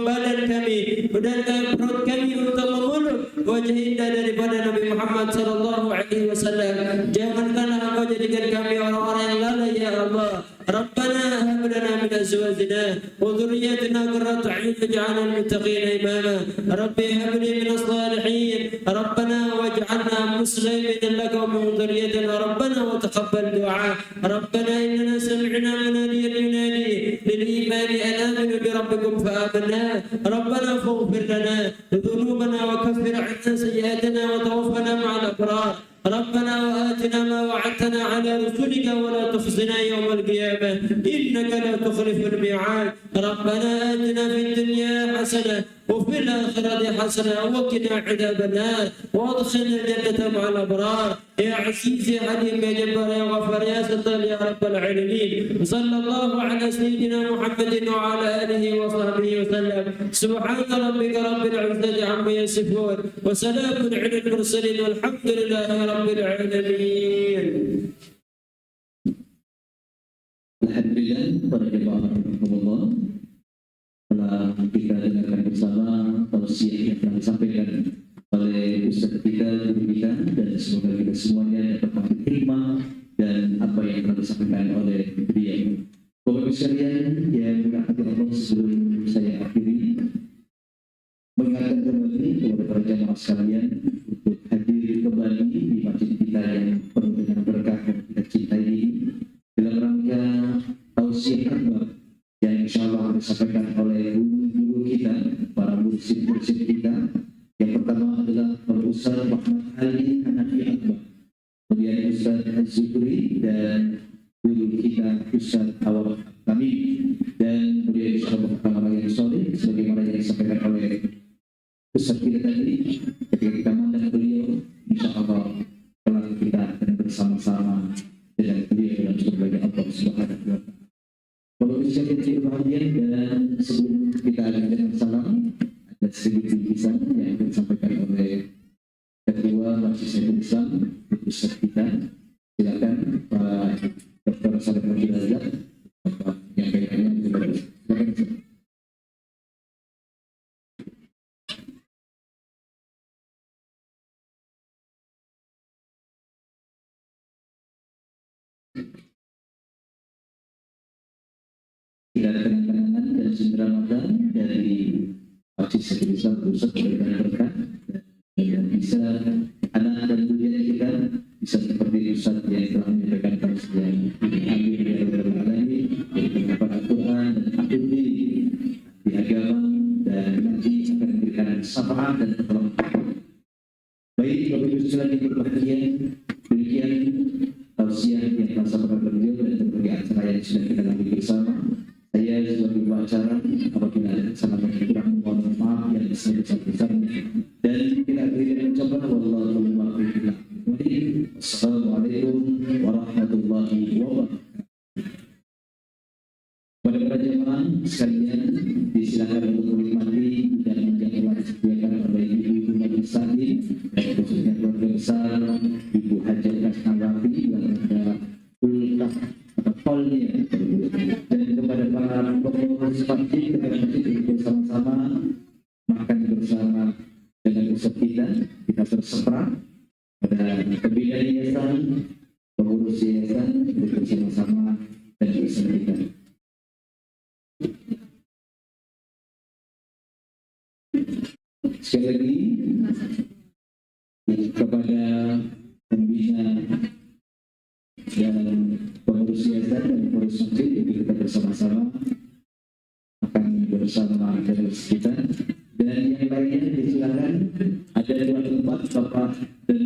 badan kami dan perut kami untuk memeluk wajah indah daripada Nabi Muhammad sallallahu alaihi wasallam. Janganlah Engkau jadikan kami orang-orang yang lalai ya Allah. Rabbana hab lana min azwajina wa dhurriyyatina qurrata a'yun waj'alna lil-muttaqina imama. Rabbi hab li min as-salihin. Rabbana waj'alna muslimin laka wa min dhurriyyatina rabbana wa taqabbal du'a. Rabbana innana sami'na munadiyan yunadi lil-iman an aminu bi rabbikum fa amanna. Rabbana faghfir lana dhunubana wa kaffir 'anna sayyi'atina wa tawaffana ma'al abrar. ربنا وآتنا ما وعدتنا على رسلك ولا تخزنا يوم القيامة إنك لا تخلف الميعاد. ربنا آتنا في الدنيا حسنة وفي الآخرة حسنة وقنا عذاب النار وادخلنا الجنة مع الأبرار. يا عزيز يا حليم يا جبار يا غفار يا ستار يا رب العالمين. صلى الله على سيدنا محمد وعلى آله وصحبه وسلم. سبحان ربك رب العزة عما يصفون وسلام على المرسلين والحمد لله رب العالمين. Alhamdulillah, para jemaah rahimahumullah, telah kita dengarkan bersama tausiah yang telah disampaikan oleh Ustaz kita, guru kita, dan semoga kita semuanya dapat mengambil hikmah dan apa yang telah disampaikan oleh beliau. Bapak Ibu sekalian yang dirahmati Allah, sebelum saya akhiri, mengingatkan kembali kepada para jemaah sekalian untuk hadir kembali di masjid kita yang penuh dengan berkah dan kita cintai ini dalam rangka tausiah akbar yang insyaallah disampaikan oleh guru-guru kita, para mursyid-mursyid kita. Yang pertama adalah Ustaz Muhammad Ali Hanafi Akbar, kemudian Ustaz Az-Zuhri, dan guru kita Ustaz Awal Kami, dan kemudian insyaallah pertama yang soleh sebagaimana yang disampaikan oleh Ustaz kita tadi. Ketika kita mandang beliau, insyaallah telah kita akan bersama-sama dengan beliau dalam surga Allah Subhanahu wa taala. Kalau bisa kita bahagia, dan sebelum kita akan salam, ada sedikit tulisan yang akan disampaikan oleh Ketua Majelis Syaikhul Islam Ustaz kita. Silakan Pak Dr. Saleh Razak, Bapak menyampaikannya. Silakan. dari Masjid Syekhul Islam Pusat memberikan berkah dan bisa anak dan budianya kita bisa seperti Ustaz yang telah menyampaikan tausiah amin ya rabbal alamin dari pendapat Al-Quran dan akudi di agama dan nanti akan memberikan syafaat dan pertolongan. Baik Bapak Ibu sekalian yang berbahagia, demikian tausiah yang telah sampaikan beliau dan berbagai acara yang sudah kita lalui bersama. Saya sebagai pembicara apabila ada kesalahan yang kurang, mohon maaf yang sebesar-besarnya dan kita akhiri dengan ucapan wallahu muwaffiq. Wassalamualaikum warahmatullahi wabarakatuh. Pada para jemaah sekalian, disilakan untuk menikmati dan menjaga disediakan oleh ibu-ibu majelis taklim dan khususnya keluarga besar Ibu Hajah Kasnawafi yang ada ultah atau polnya, dan kepada para pengurus masjid bersama-sama makan bersama dengan Ustaz kita berseperang pada pembina yayasan, pengurus yayasan bersama-sama dan bersama kita. Sekali lagi kepada pembina dan pengurus yayasan dan pengurus masjid, kita bersama-sama akan bersama dengan kita dan yang lainnya disilakan ada dua tempat Bapak dan